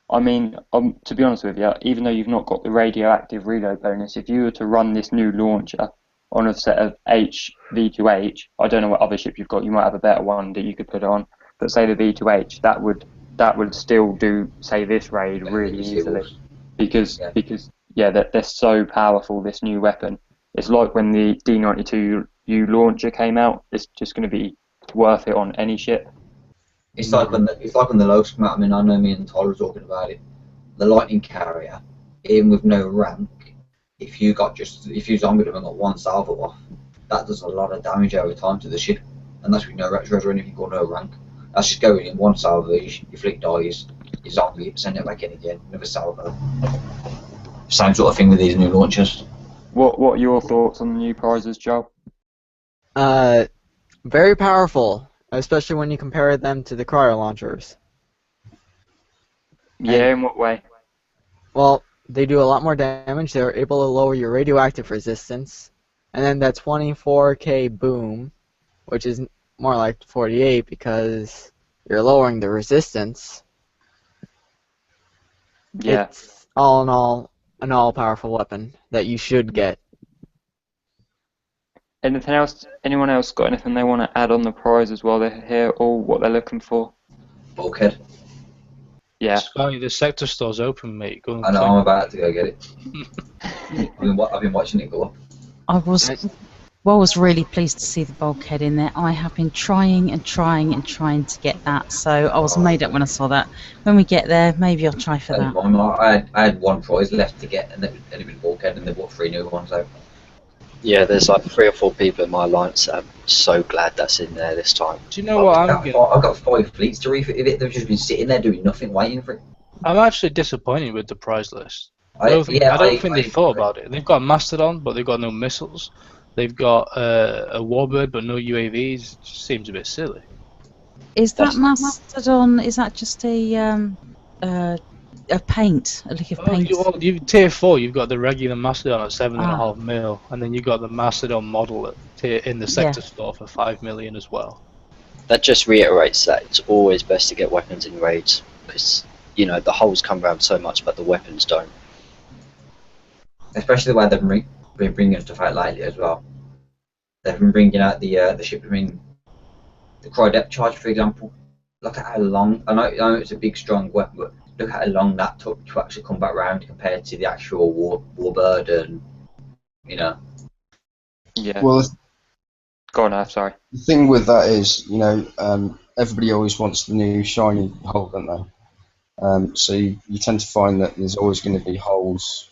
I mean, to be honest with you, even though you've not got the radioactive reload bonus, if you were to run this new launcher on a set of H V2H, I don't know what other ship you've got, you might have a better one that you could put on, but say the V2H, that would still do, say, this raid really easily. Because they're so powerful, this new weapon. It's like when the D92U launcher came out, it's just going to be worth it on any ship. It's like when the lowest come out. I mean, I know me and Tyler were talking about it. The lightning carrier, even with no rank, if you zombied them and got one salvo off, that does a lot of damage over time to the ship, and that's with no retros or anything or no rank. That's just going in one salvo, your fleet dies, you zombie it, send it back in again, another salvo. Same sort of thing with these new launchers. What are your thoughts on the new prizes, Joe? Very powerful, especially when you compare them to the cryo launchers. Yeah, in what way? Well, they do a lot more damage. They're able to lower your radioactive resistance, and then that 24k boom, which is more like 48 because you're lowering the resistance. Yeah. It's all in all an all-powerful weapon that you should get. Anything else? Anyone else got anything they want to add on the prizes while they're here, or what they're looking for? Bulkhead. Yeah. Sky, the sector store's open, mate. Go and I know, click. I'm about to go get it. I've been watching it go up. I was really pleased to see the bulkhead in there. I have been trying to get that, so I was made up when I saw that. When we get there, maybe I'll try for that. I had one prize left to get, and it was bulkhead, and they bought 3 new ones out. Yeah, there's like 3 or 4 people in my alliance. I'm so glad that's in there this time. Do you know what I've got 5 fleets to refit it. They've just been sitting there doing nothing, waiting for it. I'm actually disappointed with the prize list. I don't think they thought about it. They've got Mastodon, but they've got no missiles. They've got a Warbird, but no UAVs. It just seems a bit silly. Is that Mastodon? Is that just a A paint, a lick of paint. You tier 4, you've got the regular Mastodon at 7.5 Ah. mil, and then you've got the Mastodon model in the sector store for 5 million as well. That just reiterates that it's always best to get weapons in raids, because, you know, the hulls come around so much, but the weapons don't. Especially the way they've been bringing stuff out lately as well. They've been bringing out the ship, the Cry Depth Charge, for example. Look at how long, I know it's a big strong weapon, but look at how long that took to actually come back round compared to the actual Warbird, and, you know. Yeah. Well, Go on, Earth, sorry. the thing with that is, you know, everybody always wants the new shiny hull, don't they? So you tend to find that there's always going to be holes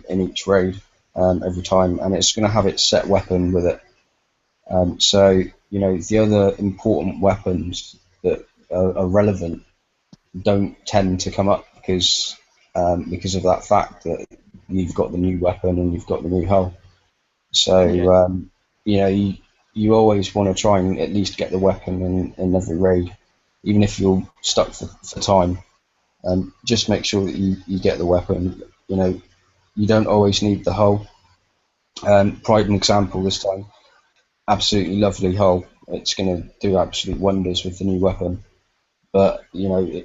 in each raid every time, and it's going to have its set weapon with it. So, you know, the other important weapons that are relevant don't tend to come up because of that fact that you've got the new weapon and you've got the new hull. So, you know, you always want to try and at least get the weapon in every raid, even if you're stuck for time. Just make sure that you get the weapon. You know, you don't always need the hull. Pride and example this time. Absolutely lovely hull. It's going to do absolute wonders with the new weapon. But, you know,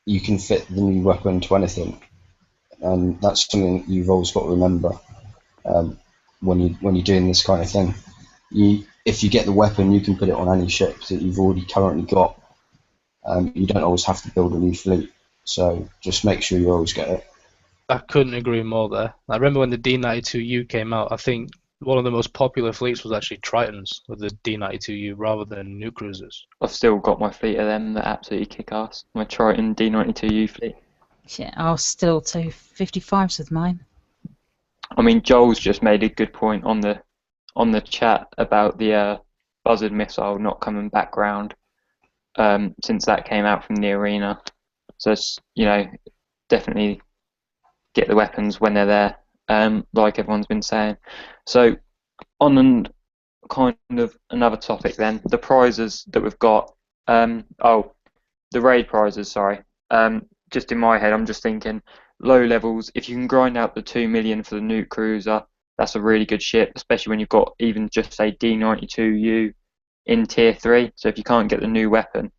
you can fit the new weapon to anything. And that's something that you've always got to remember when you're doing this kind of thing. If you get the weapon, you can put it on any ship that you've already currently got. You don't always have to build a new fleet. So just make sure you always get it. I couldn't agree more there. I remember when the D92U came out, I think one of the most popular fleets was actually Tritons with the D92U rather than nuke cruisers. I've still got my fleet of them that absolutely kick ass. My Triton D92U fleet. Yeah, I'll still do 55s with mine. I mean, Joel's just made a good point on the chat about the buzzard missile not coming back round since that came out from the arena. So it's, you know, definitely get the weapons when they're there, like everyone's been saying. So on kind of another topic then, the prizes that we've got. The raid prizes, sorry. Just in my head, I'm just thinking low levels. If you can grind out the 2 million for the nuke cruiser, that's a really good ship, especially when you've got even just say D92U in tier 3. So if you can't get the new weapon,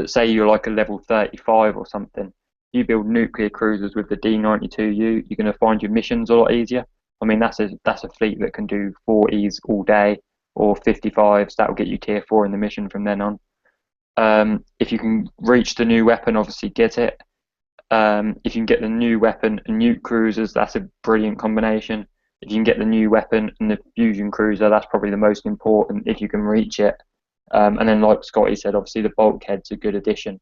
say you're like a level 35 or something, you build nuclear cruisers with the D92U, you're going to find your missions a lot easier. I mean, that's a fleet that can do 40s all day or 55s. That will get you tier 4 in the mission from then on. If you can reach the new weapon, obviously get it. If you can get the new weapon and nuke cruisers, that's a brilliant combination. If you can get the new weapon and the fusion cruiser, that's probably the most important if you can reach it. And then, like Scotty said, obviously the bulkhead's a good addition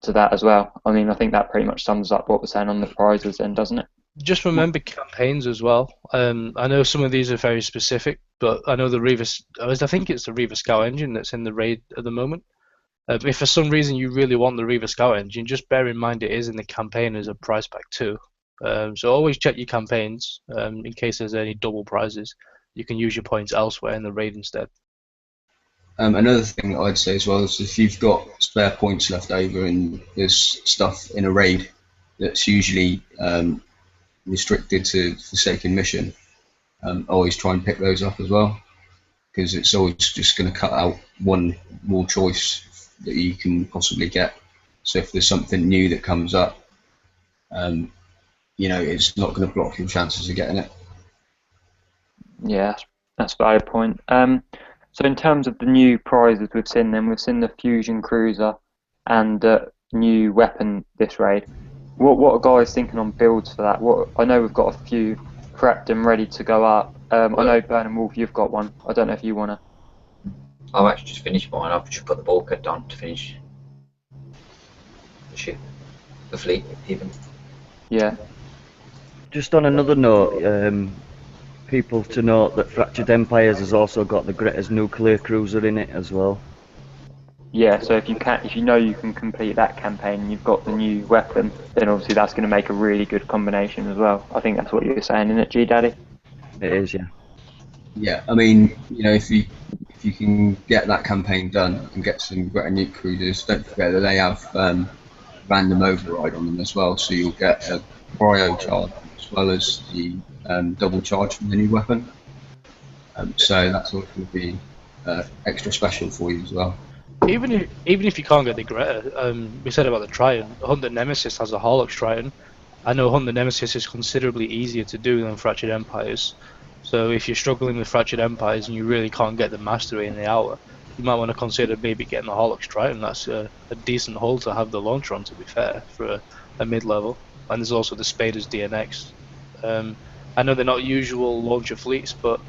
to that as well. I mean, I think that pretty much sums up what we're saying on the prizes then, doesn't it? Just remember campaigns as well. I know some of these are very specific, but I know I think it's the Reaver Scout engine that's in the raid at the moment. If for some reason you really want the Reaver Scout engine, just bear in mind it is in the campaign as a prize pack too. So always check your campaigns in case there's any double prizes. You can use your points elsewhere in the raid instead. Another thing that I'd say as well is if you've got spare points left over and there's stuff in a raid that's usually restricted to Forsaken mission, always try and pick those up as well, because it's always just going to cut out one more choice that you can possibly get. So if there's something new that comes up, you know, it's not going to block your chances of getting it. Yeah, that's a valid point. So in terms of the new prizes we've seen the fusion cruiser and the new weapon this raid. What are guys thinking on builds for that? I know we've got a few prepped and ready to go up. I know Burning Wolf, you've got one. I don't know if you wanna. I've actually just finished mine. I've just put the bulkhead down to finish the ship, the fleet even. Yeah. Just on another note, people to note that Fractured Empires has also got the Greta's nuclear cruiser in it as well. Yeah, so if you know you can complete that campaign and you've got the new weapon, then obviously that's going to make a really good combination as well. I think that's what you were saying, isn't it, G Daddy? It is, yeah. Yeah, I mean, you know, if you can get that campaign done and get some Greta nuke cruisers, don't forget that they have random override on them as well, so you'll get a cryo charge as well as the double charge from the new weapon. So that's all going to be extra special for you as well. Even if you can't get the Greta, we said about the Triton. Hunt the Nemesis has a Horlox Triton. I know Hunt the Nemesis is considerably easier to do than Fractured Empires. So if you're struggling with Fractured Empires and you really can't get the mastery in the hour, you might want to consider maybe getting the Horlox Triton. That's a decent hull to have the launcher on, to be fair, for a mid-level. And there's also the Spaders DNX. I know they're not usual launcher fleets, but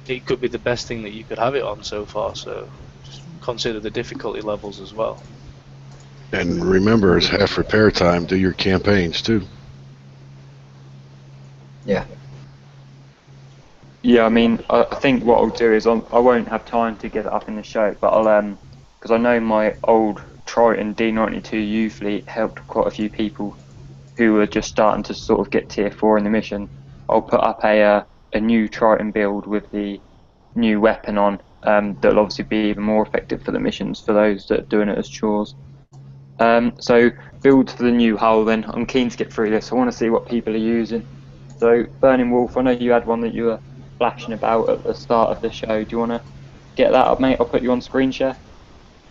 it could be the best thing that you could have it on so far. So just consider the difficulty levels as well. And remember, it's half repair time. Do your campaigns too. Yeah. Yeah, I mean, I think what I'll do is I won't have time to get it up in the show, but I'll because I know my old Triton D92U fleet helped quite a few people who were just starting to sort of get tier 4 in the mission. I'll put up a new Triton build with the new weapon on that'll obviously be even more effective for the missions for those that are doing it as chores. So build for the new hull then. I'm keen to get through this. I want to see what people are using. So Burning Wolf, I know you had one that you were flashing about at the start of the show. Do you want to get that up, mate? I'll put you on screen share.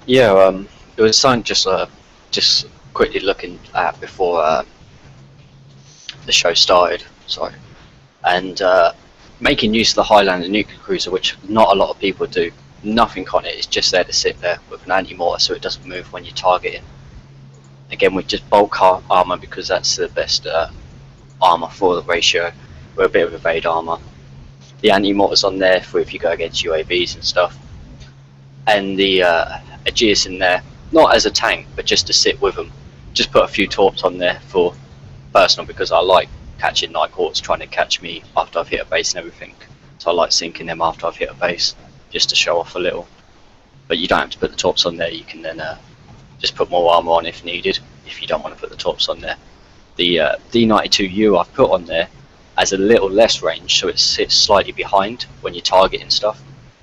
Yeah, it was something just quickly looking at before the show started. Sorry, and making use of the Highlander nuclear cruiser, which not a lot of people do. Nothing on it. It's just there to sit there with an anti-mortar, so it doesn't move when you're targeting. Again, with just bulk armor, because that's the best armor for the ratio. We're a bit of evade armor. The anti-mortar's on there for if you go against UAVs and stuff. And the Aegis in there, not as a tank, but just to sit with them. Just put a few torps on there for personal, because I like catching Nighthawks trying to catch me after I've hit a base and everything. So I like sinking them after I've hit a base, just to show off a little. But you don't have to put the torps on there. You can then just put more armor on if needed, if you don't want to put the torps on there. The D92U I've put on there as a little less range, so it sits slightly behind when you're targeting stuff,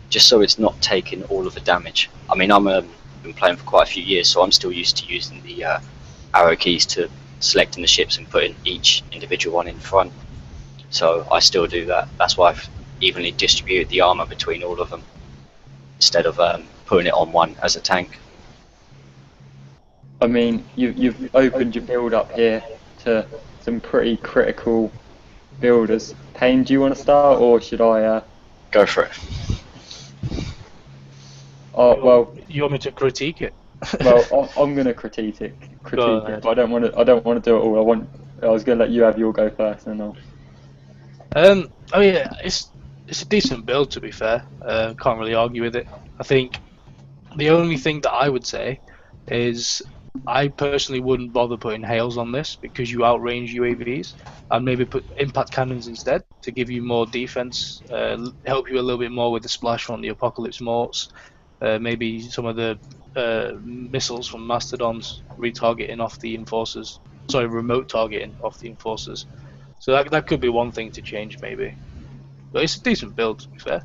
just so it's not taking all of the damage. I mean, I'm been playing for quite a few years, so I'm still used to using the arrow keys to selecting the ships and putting each individual one in front. So I still do that. That's why I've evenly distributed the armor between all of them, instead of putting it on one as a tank. I mean, you've opened your build up here to some pretty critical builders. Payne, do you want to start, or should I? Go for it. Oh well. You want me to critique it? Well, I'm going to critique it, but I don't want to do it all. I was going to let you have your go first, and I'll. I mean, it's a decent build, to be fair. Can't really argue with it. I think the only thing that I would say is I personally wouldn't bother putting hails on this, because you outrange UAVs. I'd maybe put impact cannons instead to give you more defense, help you a little bit more with the splash from the Apocalypse Morts. Maybe some of the missiles from Mastodons retargeting off the Enforcers. Sorry, remote targeting off the Enforcers. So that could be one thing to change, maybe. But it's a decent build, to be fair.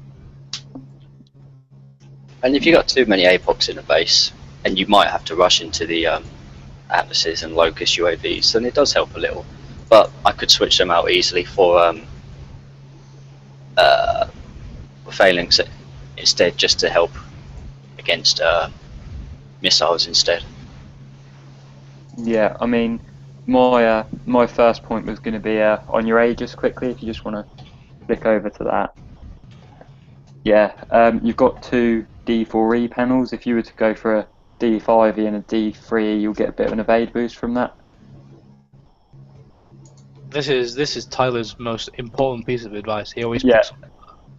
And if you got too many APOCs in a base, and you might have to rush into the Atlases and Locust UAVs, then it does help a little. But I could switch them out easily for Phalanx instead, just to help against missiles instead. Yeah, I mean, my first point was going to be on your Aegis quickly, if you just want to flick over to that. Yeah, you've got two D4E panels. If you were to go for a D5E and a D3E, you'll get a bit of an evade boost from that. This is Tyler's most important piece of advice. He always Yeah. picks.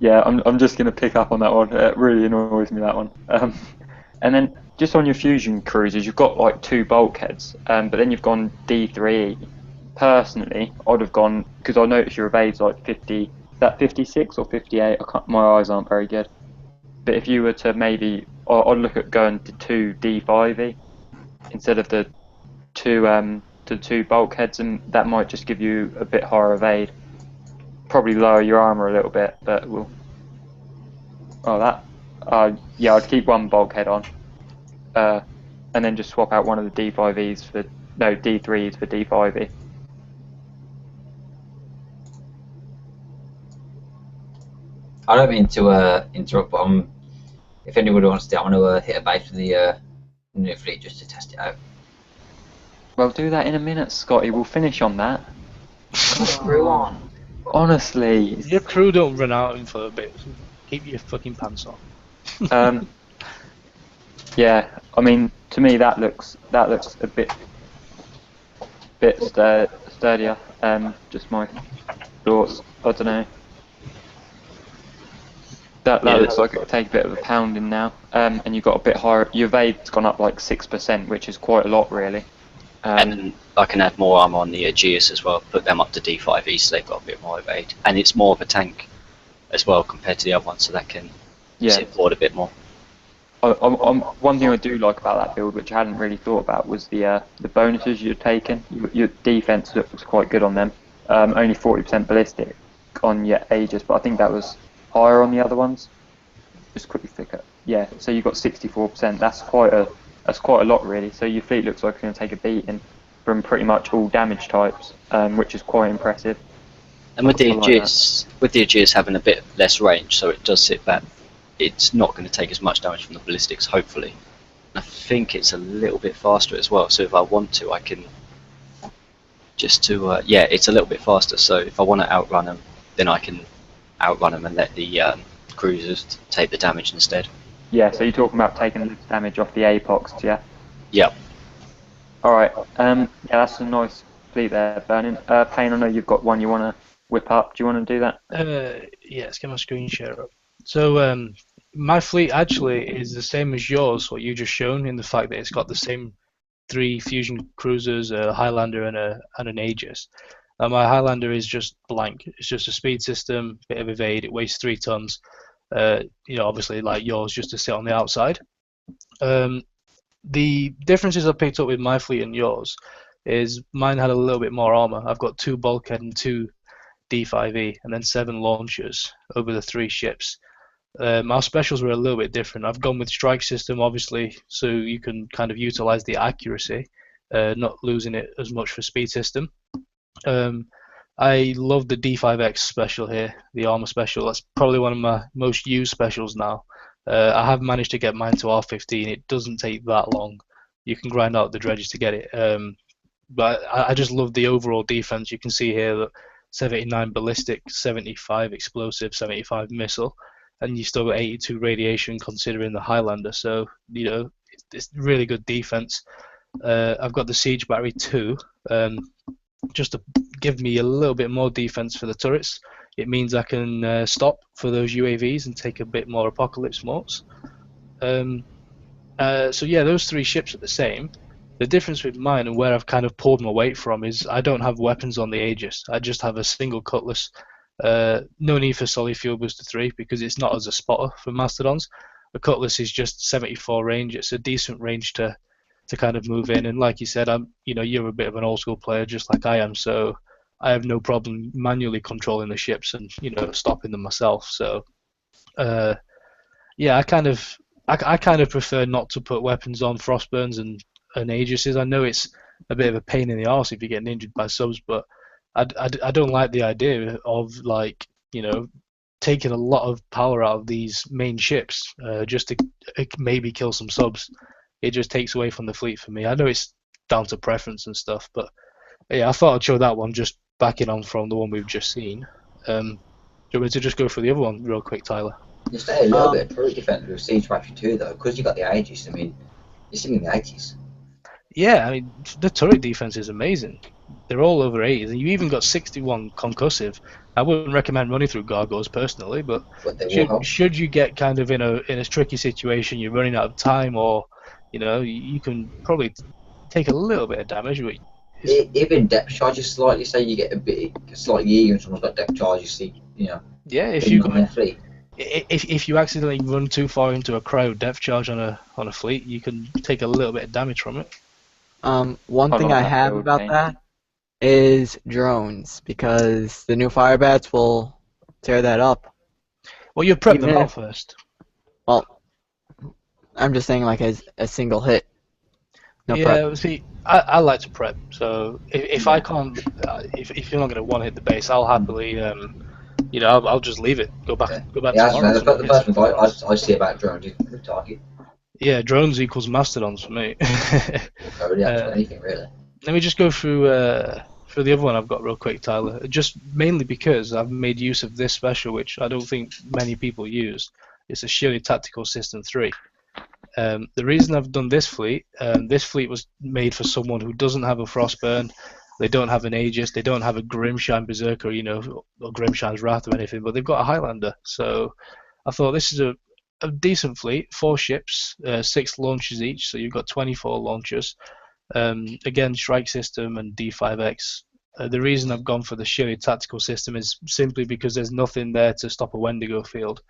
Yeah, I'm just going to pick up on that one. It really annoys me, that one. And then just on your fusion cruisers, you've got like two bulkheads, but then you've gone D3E. Personally, I'd have gone, because I noticed your evade's like 50, is that 56 or 58? My eyes aren't very good. But if you were to maybe, I'd look at going to two D5E instead of the two bulkheads, and that might just give you a bit higher evade. Probably lower your armor a little bit, but we'll. Yeah, I'd keep one bulkhead on, and then just swap out one of the D5Es for No, D3 is for D5E. I don't mean to interrupt, but if anybody wants to, I want to hit a base with the new fleet just to test it out. Well, do that in a minute, Scotty. We'll finish on that. Screw on. Honestly. Your crew don't run out in for a bit. Keep your fucking pants on. Yeah, I mean, to me that looks a bit sturdier. Just my thoughts. I don't know. That looks like it could take a bit of a pounding now. And you've got a bit higher. Your evade's gone up like 6%, which is quite a lot, really. And I can add more armor on the Aegeus as well. Put them up to D5E, so they've got a bit more evade, and it's more of a tank as well compared to the other one, so that can sit forward a bit more. One thing I do like about that build, which I hadn't really thought about, was the bonuses you're taking. Your defense looks quite good on them. Only 40% ballistic on your Aegis, but I think that was higher on the other ones. Just quickly figure. Yeah, so you've got 64%. That's quite a lot, really. So your fleet looks like it's going to take a beating from pretty much all damage types, which is quite impressive. And with the Aegeus having a bit less range, so it does sit back. It's not going to take as much damage from the ballistics, hopefully. I think it's a little bit faster as well, so if I want to, I can it's a little bit faster, so if I want to outrun them, then I can outrun them and let the cruisers take the damage instead. Yeah, so you're talking about taking less damage off the Apox, yeah? Yep. Alright, yeah, that's a nice fleet there, Burning. Payne, I know you've got one you want to whip up. Do you want to do that? Yeah, let's get my screen share up. So, my fleet actually is the same as yours, what you just shown, in the fact that it's got the same 3 fusion cruisers, a Highlander and an Aegis. My Highlander is just blank. It's just a speed system, bit of evade. It weighs 3 tons. Obviously, like yours, just to sit on the outside. The differences I picked up with my fleet and yours is mine had a little bit more armor. I've got 2 bulkhead and 2 D5E, and then 7 launchers over the 3 ships. Our specials were a little bit different. I've gone with strike system, obviously, so you can kind of utilize the accuracy, not losing it as much for speed system. I love the D5X special here, the armor special. That's probably one of my most used specials now. I have managed to get mine to R15. It doesn't take that long. You can grind out the dredges to get it. But I just love the overall defense. You can see here that 79 ballistic, 75 explosive, 75 missile, and you still got 82 radiation considering the Highlander. So it's really good defense. I've got the siege battery 2, just to give me a little bit more defense for the turrets. It means I can stop for those UAVs and take a bit more apocalypse morts. So yeah, those 3 ships are the same. The difference with mine and where I've kind of pulled my weight from is I don't have weapons on the Aegis. I just have a single cutlass. No need for solid fuel booster 3 because it's not as a spotter for Mastodons. The cutlass is just 74 range. It's a decent range to kind of move in. And like you said, you're a bit of an old school player just like I am, so I have no problem manually controlling the ships and stopping them myself. So yeah, I kind of prefer not to put weapons on Frostburns and Aegises. I know it's a bit of a pain in the arse if you're getting injured by subs, but I don't like the idea of taking a lot of power out of these main ships just to maybe kill some subs. It just takes away from the fleet for me. I know it's down to preference and stuff, but yeah, I thought I'd show that one just backing on from the one we've just seen. Do you want me to just go for the other one real quick, Tyler? Just a little bit of turret defense with Siege Battery 2 though, because you got the Aegis. I mean, you're sitting in the 80s. Yeah, I mean, the turret defense is amazing. They're all over 80s, and you even got 61 concussive. I wouldn't recommend running through gargoyles personally, but should you get kind of in a tricky situation, you're running out of time, or you can probably take a little bit of damage. But even depth charges slightly. Say you get a bit slightly eager and someone's got depth charge, you see, Yeah, if you accidentally run too far into a crowd depth charge on a fleet, you can take a little bit of damage from it. One thing I have about that is drones, because the new fire bats will tear that up. Well, you prep them out first. Well, I'm just saying, like, as a single hit. No prep. See, I like to prep. So if Yeah. I can't, if you're not going to one hit the base, I'll happily, I'll just leave it. Go back Yeah, tomorrow. that's Someone the hits first it thing for fun. I see about drones is the target. Yeah, drones equals mastodons for me. So really up to uh, anything really. Let me just go through the other one I've got real quick, Tyler. Just mainly because I've made use of this special, which I don't think many people use. It's a Shirley Tactical System 3. The reason I've done this fleet was made for someone who doesn't have a Frostburn, they don't have an Aegis, they don't have a Grimshine Berserker, or Grimshine's Wrath or anything, but they've got a Highlander. So I thought this is a decent fleet, 4 ships, 6 launches each, so you've got 24 launchers. Again, strike system and D5X. The reason I've gone for the Shirley Tactical System is simply because there's nothing there to stop a Wendigo field,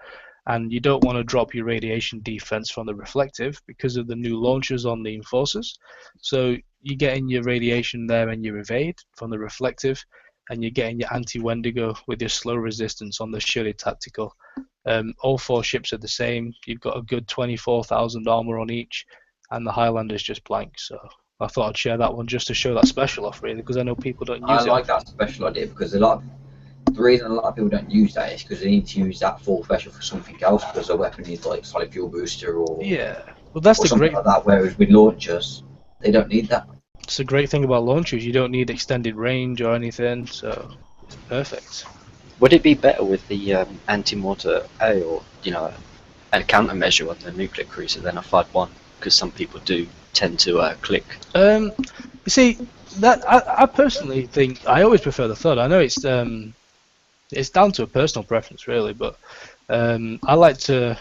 and you don't want to drop your radiation defense from the reflective because of the new launchers on the enforcers. So you're getting your radiation there and your evade from the reflective, and you're getting your anti-Wendigo with your slow resistance on the Shirley Tactical. All 4 ships are the same. You've got a good 24,000 armor on each, and the Highlander's just blank. So I thought I'd share that one just to show that special off, really, because I know people don't I use it. like that special idea because the reason a lot of people don't use that is because they need to use that full special for something else because a weapon needs like solid fuel booster or Well, that's or the something great. like that. Whereas with launchers, they don't need that. It's a great thing about launchers. You don't need extended range or anything, so it's perfect. Would it be better with the anti-mortar A or a countermeasure on the nuclear cruiser than a FUD one? Because some people do tend to click. You see, that I personally think I always prefer the third. I know it's down to a personal preference, really, but I like to,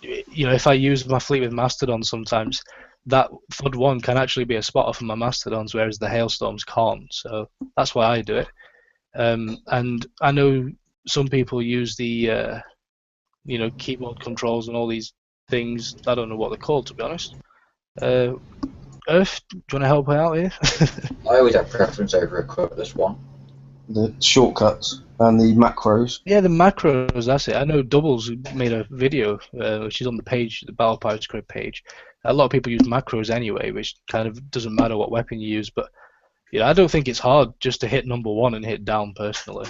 if I use my fleet with Mastodons sometimes, that FUD 1 can actually be a spotter for my Mastodons, whereas the Hailstorms can't. So that's why I do it. And I know some people use the, keyboard controls and all these things. I don't know what they're called, to be honest. Earth, do you want to help out here? I always have preference over a cutlass one. The shortcuts and the macros. Yeah, the macros, that's it. I know Doubles made a video, which is on the page, the Battle Pirates Grid page. A lot of people use macros anyway, which kind of doesn't matter what weapon you use, but I don't think it's hard just to hit number 1 and hit down, personally.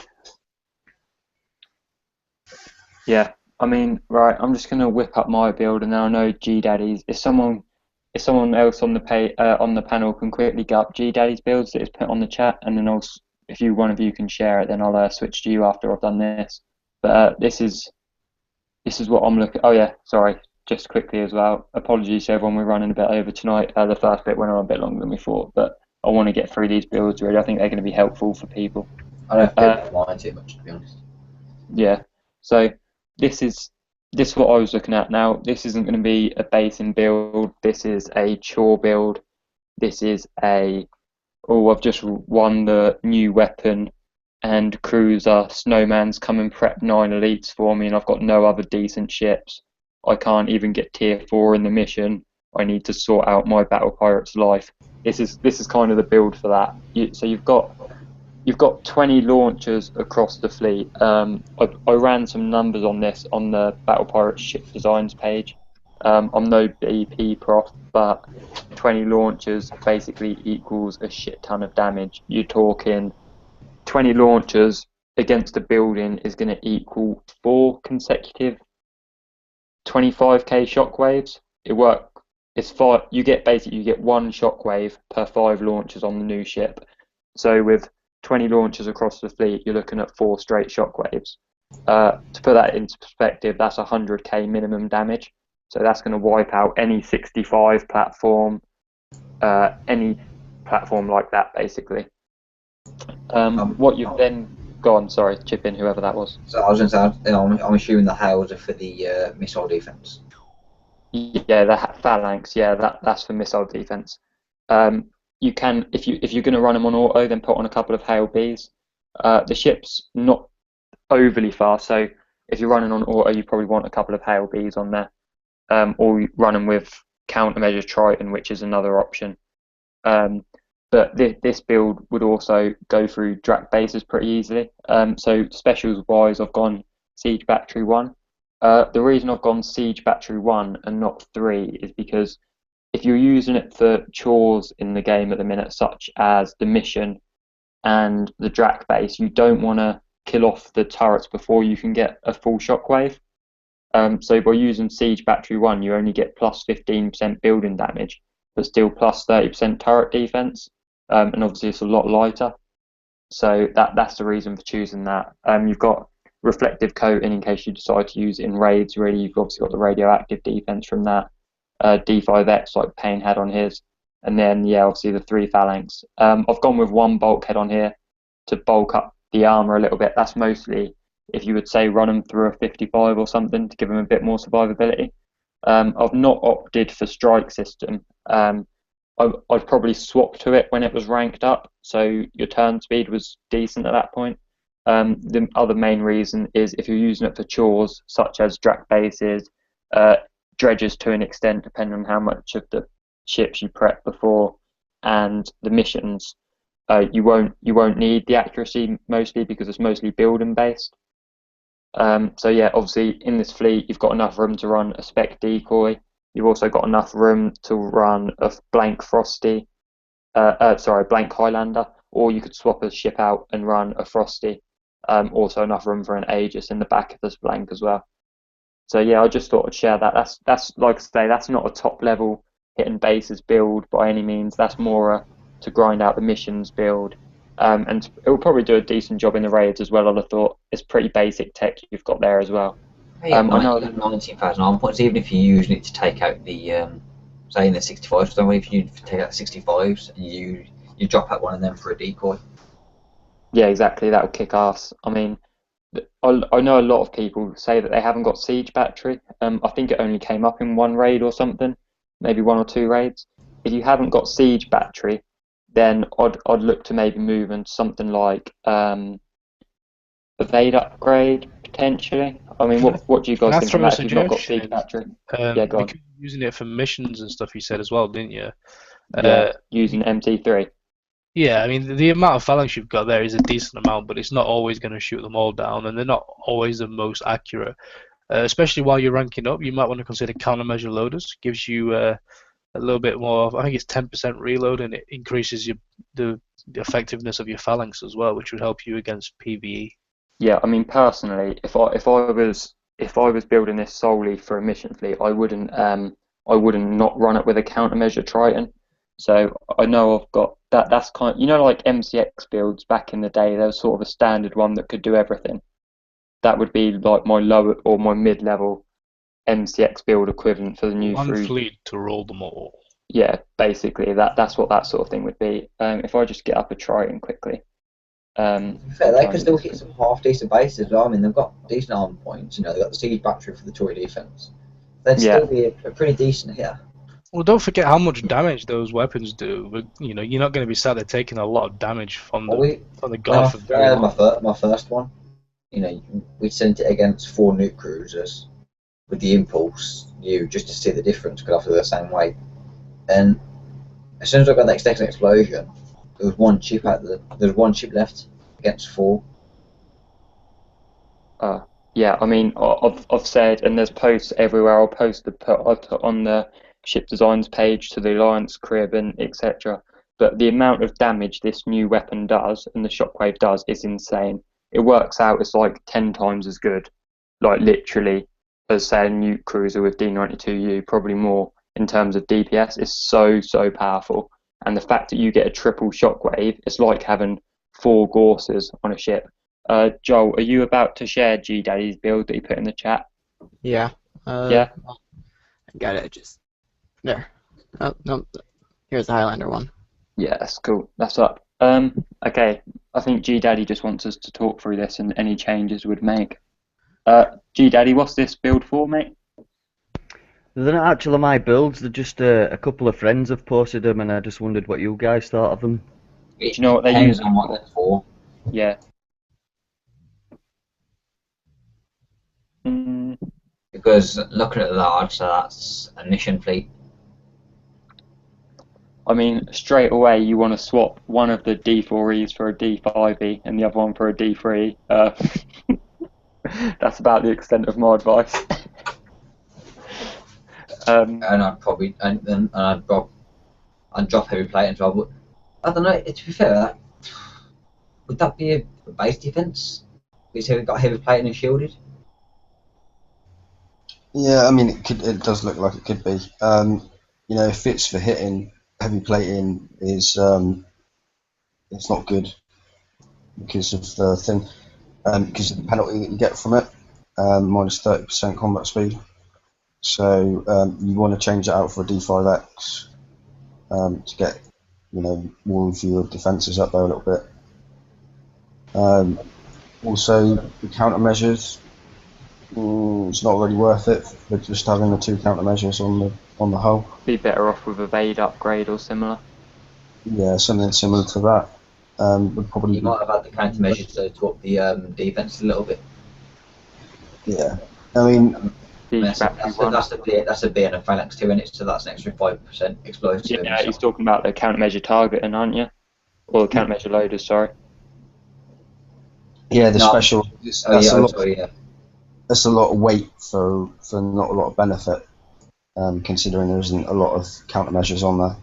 Yeah, I mean, right, I'm just gonna whip up my build, and now I know G Daddy's. If someone else on the panel can quickly get up G Daddy's builds that is put on the chat, and then also if one of you can share it, then I'll switch to you after I've done this. But this is what I'm looking. Oh yeah, sorry, just quickly as well. Apologies to everyone, we're running a bit over tonight. The first bit went on a bit longer than we thought, but I want to get through these builds really. I think they're going to be helpful for people. I don't think mine too much, to be honest. Yeah, so this is what I was looking at now. This isn't going to be a basing build. This is a chore build. This is I've just won the new weapon and cruiser. Snowman's come and prep 9 elites for me, and I've got no other decent ships. I can't even get tier 4 in the mission. I need to sort out my battle pirate's life. This is kind of the build for that. So you've got 20 launchers across the fleet. I ran some numbers on this on the Battle Pirates ship designs page. I'm no BP prof, but 20 launchers basically equals a shit ton of damage. You're talking 20 launchers against a building is going to equal 4 consecutive 25k shockwaves. It's 5. You get 1 shockwave per 5 launchers on the new ship. So with 20 launchers across the fleet, you're looking at 4 straight shockwaves. To put that into perspective, that's 100k minimum damage. So that's going to wipe out any 65 platform, any platform like that, basically. What you've then gone, sorry, chip in, whoever that was. So I was going to say, I'm assuming the hails are for the missile defense. Yeah, the phalanx. Yeah, that's for missile defense. You can, if you're going to run them on auto, then put on a couple of hail Bs. The ship's not overly fast, so if you're running on auto, you probably want a couple of hail Bs on there, or you run them with countermeasure Triton, which is another option. But this build would also go through Drac bases pretty easily. So specials wise, I've gone Siege Battery 1. The reason I've gone Siege Battery 1 and not 3 is because if you're using it for chores in the game at the minute, such as the mission and the Drak base, you don't want to kill off the turrets before you can get a full shockwave. So by using Siege Battery 1, you only get plus 15% building damage, but still plus 30% turret defense, and obviously it's a lot lighter. So that's the reason for choosing that. You've got reflective coating in case you decide to use it in raids. Really, you've obviously got the radioactive defense from that. D5X like Payne had on his, and then yeah, obviously the 3 phalanx. I've gone with 1 bulkhead on here to bulk up the armor a little bit. That's mostly if you would say run them through a 55 or something to give them a bit more survivability. I've not opted for strike system. I'd probably swap to it when it was ranked up, so your turn speed was decent at that point. The other main reason is if you're using it for chores such as Drak bases, dredges to an extent, depending on how much of the ships you prep before, and the missions, you won't need the accuracy mostly because it's mostly building based. So yeah, obviously in this fleet you've got enough room to run a spec decoy. You've also got enough room to run a blank Frosty, blank Highlander, or you could swap a ship out and run a Frosty. Also enough room for an Aegis in the back of this blank as well. So yeah, I just thought I'd share that. That's like I say, that's not a top level hitting bases build by any means. That's more to grind out the missions build. And it will probably do a decent job in the raids as well. I'd have thought it's pretty basic tech you've got there as well. Yeah, 19,000 arm points, even if you're using it to take out the, say in the 65s, so if you take out the 65s and you drop out one of them for a decoy. Yeah, exactly. That would kick ass. I mean, I know a lot of people say that they haven't got Siege Battery. I think it only came up in 1 raid or something, maybe 1 or 2 raids. If you haven't got Siege Battery, then I'd look to maybe move into something like Evade upgrade potentially. I mean, what do you guys think of that if you've not got Siege Battery? Yeah, go on. Because you're using it for missions and stuff, you said as well, didn't you? Yeah, using MT3. Yeah, I mean, the amount of phalanx you've got there is a decent amount, but it's not always going to shoot them all down, and they're not always the most accurate. Especially while you're ranking up, you might want to consider countermeasure loaders. Gives you a little bit more, I think it's 10% reload, and it increases the effectiveness of your phalanx as well, which would help you against PvE. Yeah, I mean, personally, if I was building this solely for a mission fleet, I wouldn't not run it with a countermeasure Triton. So I know I've got that. That's kind of, like MCX builds back in the day. There was sort of a standard one that could do everything. That would be like my lower or my mid-level MCX build equivalent for the new One fleet to rule them all. Yeah, basically that's what that sort of thing would be. If I just get up a Triton quickly. Fair, they can still hit some half decent bases as well. I mean, they've got decent armor points. They've got the Siege Battery for the Tory defense. They'd still be a pretty decent hitter. Well, don't forget how much damage those weapons do. But, you're not going to be sat there taking a lot of damage from the guard for very long. My first one, we sent it against 4 nuke cruisers with the impulse, just to see the difference, because after the same weight. And as soon as I got that second explosion, there was 1 chip there was 1 chip left against 4. Yeah, I mean, I've said, and there's posts everywhere. I put on the ship designs page to the Alliance crib and etc. But the amount of damage this new weapon does and the shockwave does is insane. It works out it's like 10 times as good, like literally, as say a nuke cruiser with D92U, probably more in terms of DPS. It's so powerful. And the fact that you get a triple shockwave, it's like having 4 Gorses on a ship. Joel, are you about to share G Daddy's build that he put in the chat? Yeah. Yeah. I got it. Just there. Oh no. Here's the Highlander one. Yeah, that's cool. That's up. Okay. I think G Daddy just wants us to talk through this and any changes we'd make. G Daddy, what's this build for, mate? They're not actually my builds. They're just a couple of friends have posted them, and I just wondered what you guys thought of them. Do you know what they use? Depends on what they're for. Yeah. Because looking at the large, so that's a mission fleet. I mean, straight away you want to swap one of the D4Es for a D5E and the other one for a D3. That's about the extent of my advice. Um, and I'd probably and I'd drop heavy plate as well. But I don't know. To be fair, would that be a base defense? Because we've got heavy plating and shielded. Yeah, I mean, it does look like it could be. If it's for hitting, heavy plating is it's not good because of the thing, because of the penalty that you get from it, minus 30% combat speed. So you want to change it out for a D5X to get, more of your defences up there a little bit. Also, the countermeasures. It's not really worth it for just having the 2 countermeasures on the hull. be better off with evade upgrade or similar. Yeah, something similar to that would probably You might have had the countermeasures to up the defense a little bit. Yeah, I mean, Siege battery one. That's a B and a phalanx 2 in it, so that's an extra 5% explosive. Yeah, he's talking about the countermeasure targeting, aren't you? Or the countermeasure loaders, sorry. Yeah, the special. That's a lot of weight for not a lot of benefit, considering there isn't a lot of countermeasures on there.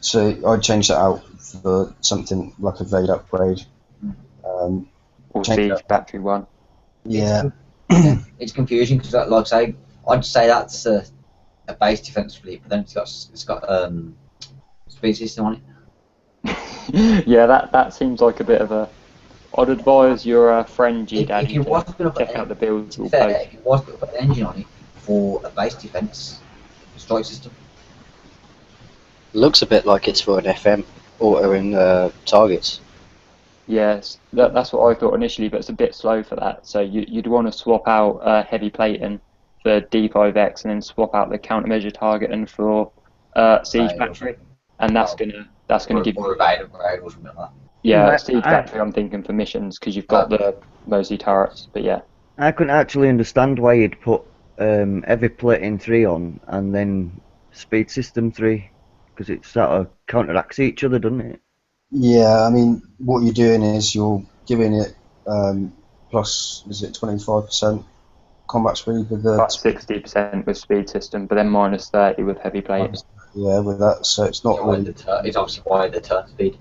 So I'd change that out for something like a evade upgrade. Or siege battery one. Yeah. It's confusing because, like I say, I'd say that's a base defense fleet, but then it's got speed system on it. Yeah, that seems like a bit of a. I'd advise your friend G Daddy If you was to going to check out the builds. if you was going to put an engine on it for a base defense strike system. Looks a bit like it's for an FM auto targets. Yes, that's what I thought initially, but it's a bit slow for that. So you'd want to swap out heavy plating for D5X and then swap out the countermeasure targeting for siege battery, and that's gonna give you a evade upgrade or something like that. Yeah, siege battery. I'm thinking for missions because you've got the mostly turrets, but yeah. I couldn't actually understand why you'd put heavy plating 3 on and then speed system 3, because it sort of counteracts each other, doesn't it? Yeah, I mean, what you're doing is you're giving it plus, is it 25% combat speed with the... About 60% with speed system, but then minus 30 with heavy plating. Yeah, with that, so it's not really... It's obviously why the turn speed.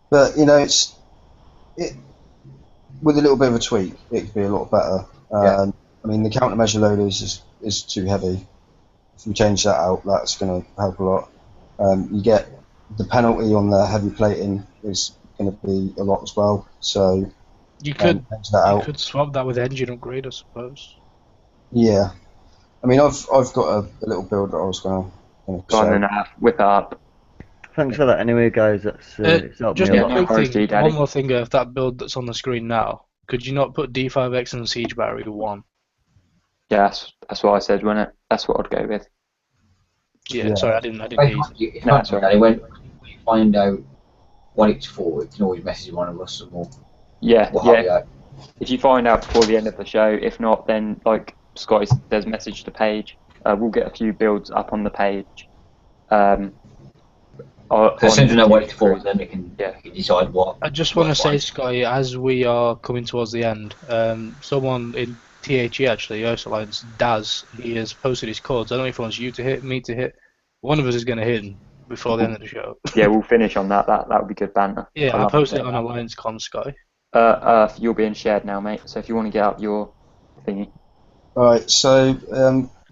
But, with a little bit of a tweak, it could be a lot better. I mean, the countermeasure loaders is too heavy. If you change that out, that's going to help a lot. You get the penalty on the heavy plating is going to be a lot as well. So you could change that out. You could swap that with engine upgrade, I suppose. Yeah, I mean, I've got a little build that I was going to go on and whip it up. Thanks for that anyway, guys. That's just me a a lot. quick thing. One more thing of that build that's on the screen now. Could you not put D5X and siege battery 1? Yeah, that's what I said, wasn't it? That's what I'd go with. Yeah. Sorry, I didn't hear you. No, sorry. When you find out what it's for, you can always message one of us some more. Yeah. If you find out before the end of the show, if not, then like Scotty says, message the page. We'll get a few builds up on the page. As soon as you know what it's for, then we can decide what. I just want to say, Scotty, as we are coming towards the end, someone in THE actually, Earth Alliance, Daz, he has posted his codes. I don't know if he wants you to hit, me to hit. One of us is going to hit him before the end of the show. Yeah, we'll finish on that. That would be good banter. Yeah, I posted it on Alliance Com, Scotty. You're being shared now, mate. So if you want to get up your thingy. Alright, so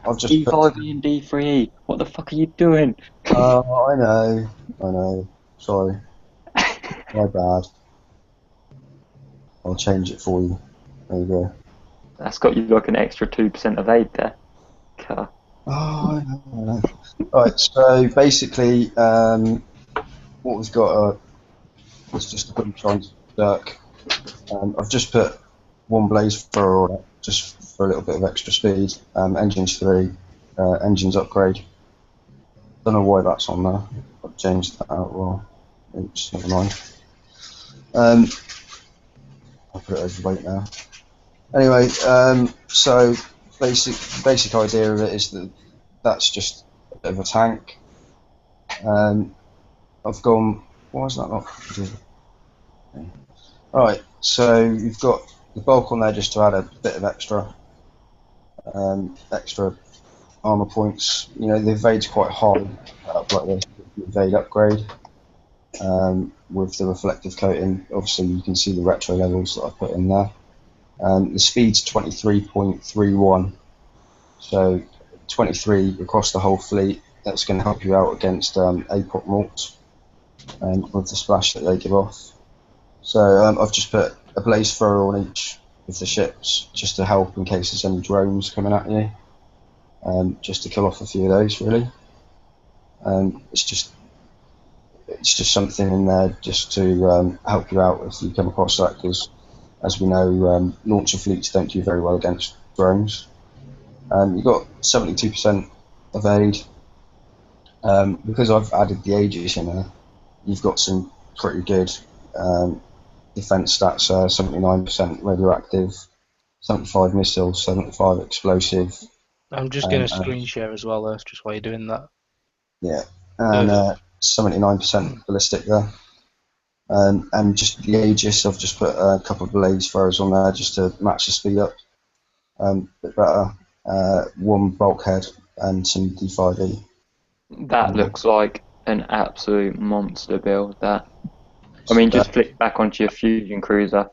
I've just D5E and D3E. What the fuck are you doing? Oh, I know. Sorry. My bad. I'll change it for you. There you go. That's got you like an extra 2% of aid there. God. Oh, I know. Right, so basically, what we've got is just a double charge Dirk. I've just put one blaze thrower on it, just for a little bit of extra speed. Engines 3, engines upgrade. Don't know why that's on there. I've changed that out. Well, oops, never mind. I'll put it overweight now. Anyway, so basic idea of it is that that's just a bit of a tank. I've gone. Why is that not? Alright, so you've got the bulk on there just to add a bit of extra. extra armor points. You know, the evade's quite high, like the evade upgrade. With the reflective coating, obviously you can see the retro levels that I put in there. The speed's 23.31, so 23 across the whole fleet. That's going to help you out against APOC morts with the splash that they give off. So I've just put a blaze thrower on each of the ships just to help in case there's any drones coming at you, just to kill off a few of those really. It's just something in there just to help you out if you come across that, because as we know, launcher fleets don't do very well against drones. You've got 72% evade. Because I've added the Aegis in there, you've got some pretty good defense stats. 79% radioactive, 75 missiles, 75 explosive. I'm just going to screen share as well, just while you're doing that. Yeah, and 79% ballistic there. And just the Aegis, I've just put a couple of blaze throwers on there just to match the speed up a bit better. One bulkhead and some D5E. That looks like an absolute monster build. That, I mean, just flick back onto your fusion cruiser.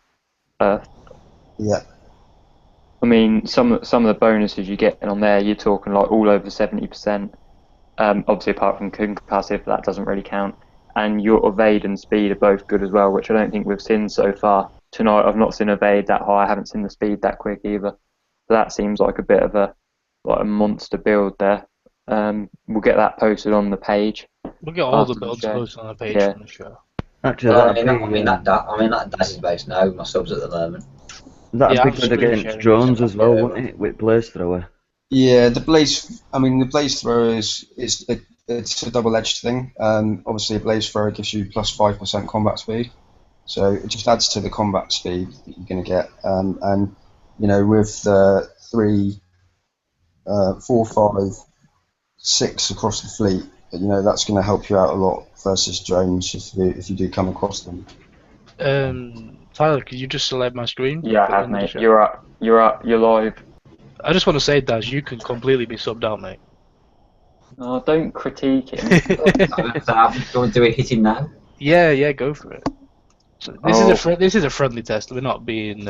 Yeah. I mean, some of the bonuses you get on there, you're talking like all over 70%. Obviously, apart from concussive, that doesn't really count. And your evade and speed are both good as well, which I don't think we've seen so far. Tonight, I've not seen evade that high. I haven't seen the speed that quick either. So that seems like a bit of a monster build there. We'll get that posted on the page. We'll get all the builds posted on the page from the show. Actually, that DAS is based now with my subs at the moment. That'd be good against drones as well, wouldn't it? With blaze thrower. Yeah, the blaze thrower it's a double-edged thing. Obviously, a blaze thrower gives you plus 5% combat speed, so it just adds to the combat speed that you're going to get. And you know, with the 3, 4, 5, 6 across the fleet, you know, that's going to help you out a lot versus drones if you do come across them. Tyler, could you just select my screen? Yeah, I have, mate. You're up. You're live. I just want to say, Daz, you can completely be subbed out, mate. Oh, don't critique him. Do we do a hitting now? Yeah, go for it. So this is a friendly test. We're not being.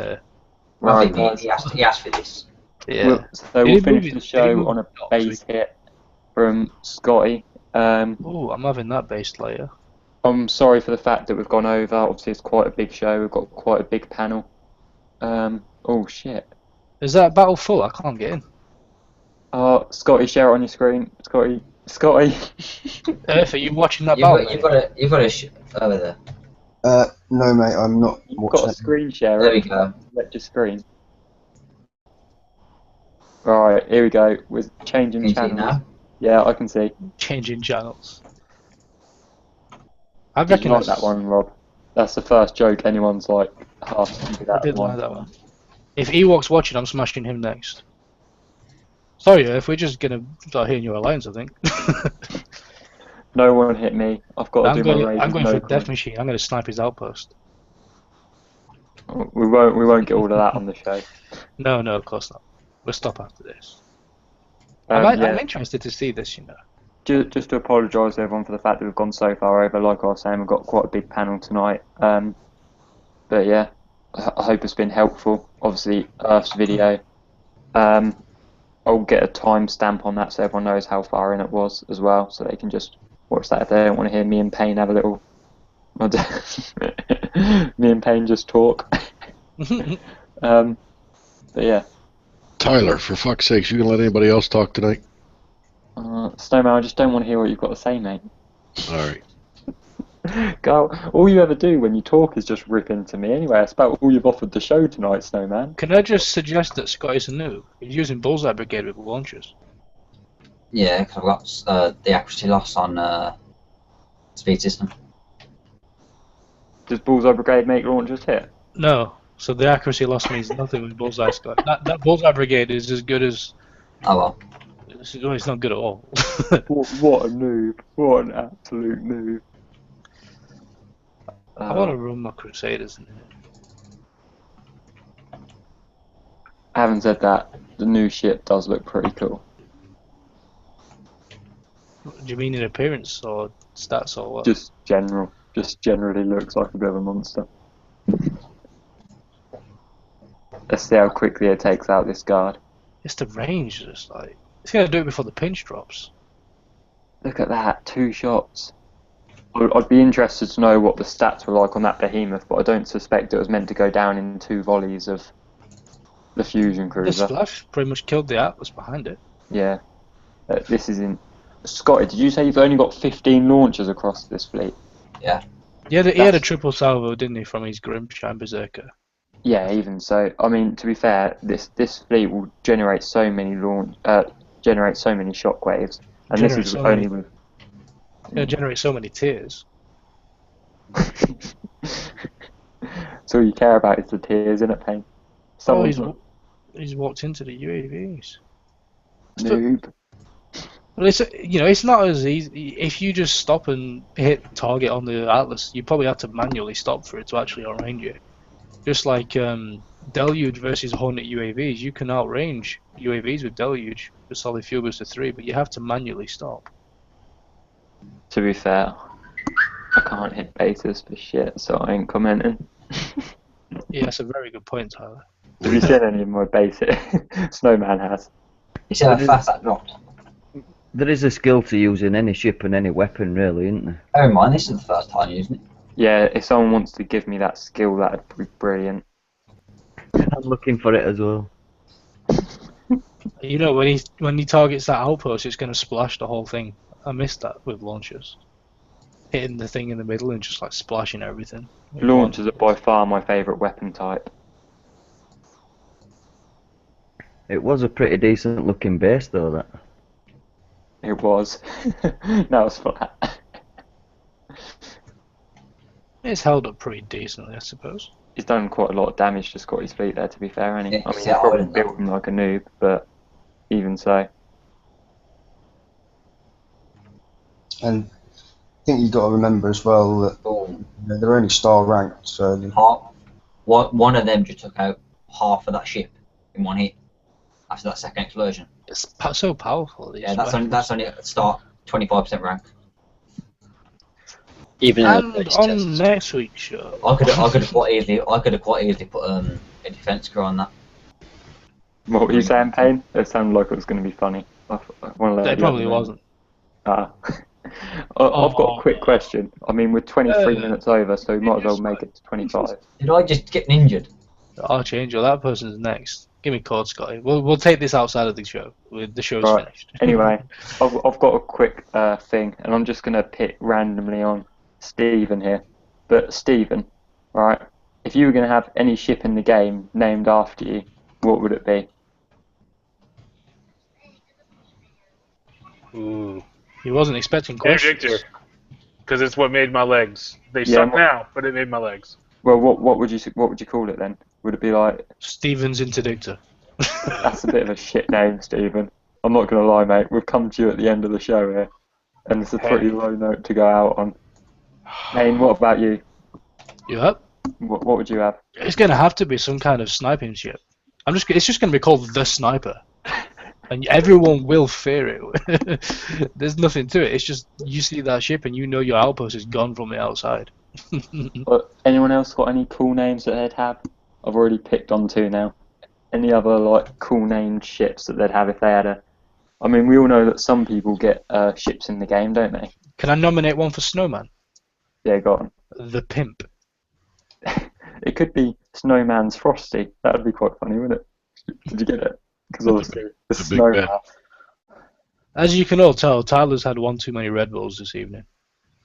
Right, he asked for this. Yeah. So we'll finish the show on a base hit from Scotty. Oh, I'm having that base layer. I'm sorry for the fact that we've gone over. Obviously, it's quite a big show. We've got quite a big panel. Oh shit. Is that battle full? I can't get in. Scotty, share it on your screen. Scotty. Earth, are you watching that battle? You've got a over there. No, mate, I'm not. You've got a screen share. There we go. Let your screen. Right, here we go. We're changing Can you see channels. now? Yeah, I can see. Changing channels. I Did you reckon like that one, Rob? That's the first joke anyone's like half into that. I did like that one. If Ewok's watching, I'm smashing him next. Sorry, Earth, we're just gonna start hitting your alliance, I think. No one hit me. I've got to do my raid. I'm going for Death Machine. I'm going to snipe his outpost. We won't get all of that on the show. No, of course not. We'll stop after this. Yeah. I'm interested to see this, you know. Just to apologise to everyone for the fact that we've gone so far over. Like I was saying, we've got quite a big panel tonight. But yeah, I hope it's been helpful. Obviously, Earth's video. I'll get a timestamp on that so everyone knows how far in it was as well, so they can just watch that if they don't want to hear me and Payne have a little. Me and Payne just talk. But yeah. Tyler, for fuck's sakes, you gonna let anybody else talk tonight? Snowman, I just don't want to hear what you've got to say, mate. Alright. Go. All you ever do when you talk is just rip into me. Anyway, that's about all you've offered the show tonight, Snowman. Can I just suggest that Scott is a noob? He's using Bullseye Brigade with launchers. Yeah, because I've got the accuracy loss on speed system. Does Bullseye Brigade make launchers hit? No. So the accuracy loss means nothing with Bullseye, Scott. That Bullseye Brigade is as good as... Oh well. It's not good at all. What a noob. What an absolute noob. I want to run my Crusaders in here. I haven't said that. the new ship does look pretty cool. Do you mean in appearance or stats or what? Just generally looks like a bit of a monster. Let's see how quickly it takes out this guard. It's the range, just like it's gonna do it before the pinch drops. Look at that, 2 shots. I'd be interested to know what the stats were like on that behemoth, but I don't suspect it was meant to go down in 2 volleys of the fusion The cruiser. splash pretty much killed the Atlas behind it. Yeah. This is in... Scotty, did you say you've only got 15 launchers across this fleet? Yeah. He had a triple salvo, didn't he, from his Grimshine Berserker? Yeah, even so. I mean, to be fair, this fleet will generate so many shockwaves, and this is only with. It'll generate so many tears. So all you care about is the tears, isn't it, Payne? He's walked into the UAVs. Noob. Well, it's not as easy. If you just stop and hit target on the Atlas, you probably have to manually stop for it to actually outrange you. Just like Deluge versus Hornet UAVs, you can outrange UAVs with Deluge with solid fuel booster 3, but you have to manually stop. To be fair, I can't hit betas for shit, so I ain't commenting. Yeah, that's a very good point, Tyler. Have you seen any of my basic? Snowman has. You see how fast that dropped? There is a skill to using any ship and any weapon, really, isn't there? Bear in mind, this is the first time using it. Yeah, if someone wants to give me that skill, that'd be brilliant. I'm looking for it as well. You know, when he targets that outpost, it's going to splash the whole thing. I missed that with launchers. Hitting the thing in the middle and just like splashing everything. Launchers are by far my favourite weapon type. It was a pretty decent looking base, though, that. It was. Now it's flat. It's held up pretty decently, I suppose. He's done quite a lot of damage to Scotty's fleet there, to be fair, hasn't he? Yeah, I mean, yeah, he probably I wouldn't built him like a noob, but even so. And I think you've got to remember as well that they're only star ranked, so One of them just took out half of that ship in one hit after that second explosion. It's so powerful. Yeah, that's only at start 25% rank. Even in And the base on tests. next week's show, I could have quite easily put a defense crew on that. What were you saying, Payne? It sounded like it was going to be funny. it probably wasn't. I've got a quick question. I mean, we're 23 minutes over, so we might as well make it to 25. Did I just get injured? I'll change it. That person's next. Give me code, Scotty. We'll take this outside of the show. The show's Right. finished. Anyway, I've got a quick thing, and I'm just going to pick randomly on Stephen here. But Stephen, right, if you were going to have any ship in the game named after you, what would it be? Ooh. He wasn't expecting And questions. Victor, because it's what made my legs. They Yeah, suck now, but it made my legs. Well, what would you call it then? Would it be like? Steven's Interdictor. That's a bit of a shit name, Stephen. I'm not going to lie, mate. We've come to you at the end of the show here, and it's a pretty low note to go out on. Hayne, what about you? Yep. What would you have? It's going to have to be some kind of sniping ship. It's just going to be called the Sniper. And everyone will fear it. There's nothing to it. It's just you see that ship and you know your outpost is gone from the outside. Anyone else got any cool names that they'd have? I've already picked on 2 now. Any other like cool named ships that they'd have if they had a? I mean, we all know that some people get ships in the game, don't they? Can I nominate one for Snowman? Yeah, go on. The Pimp. It could be Snowman's Frosty. That would be quite funny, wouldn't it? Did you get it? Because obviously the It's a big snowman. bet. As you can all tell, Tyler's had one too many Red Bulls this evening.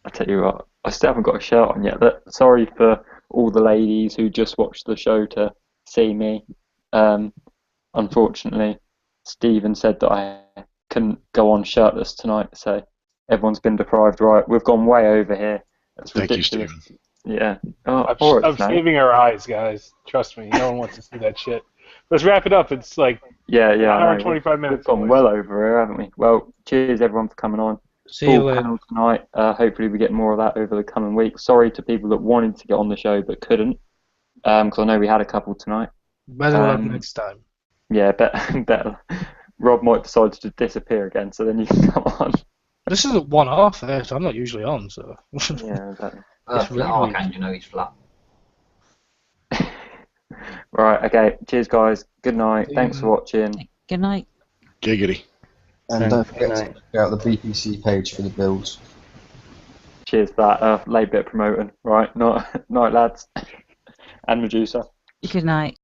I tell you what, I still haven't got a shirt on yet. Sorry for all the ladies who just watched the show to see me. Unfortunately, Stephen said that I couldn't go on shirtless tonight, so everyone's been deprived. Right, we've gone way over here. It's Thank you, ridiculous. Stephen. Yeah. Oh, I'm alright, mate. saving our eyes, guys. Trust me, no one wants to see that shit. Let's wrap it up. It's like Yeah, an hour I and know. 25 minutes. We've gone well over here, haven't we? Well, cheers everyone for coming on. See you Full later. panel tonight. Hopefully we get more of that over the coming week. Sorry to people that wanted to get on the show but couldn't, because I know we had a couple tonight. Better luck next time. Yeah, better. Rob might decide to disappear again, so then you can come on. This is a one-off, so I'm not usually on, so. Yeah, exactly. It's The really arc weak. and you know he's flat. Right, okay. Cheers, guys. Good night. Thanks for watching. Good night. Giggity. And don't Good forget to night. check out the BPC page for the builds. Cheers for that late bit of promoting. Right, night, lads. And Medusa. Good night.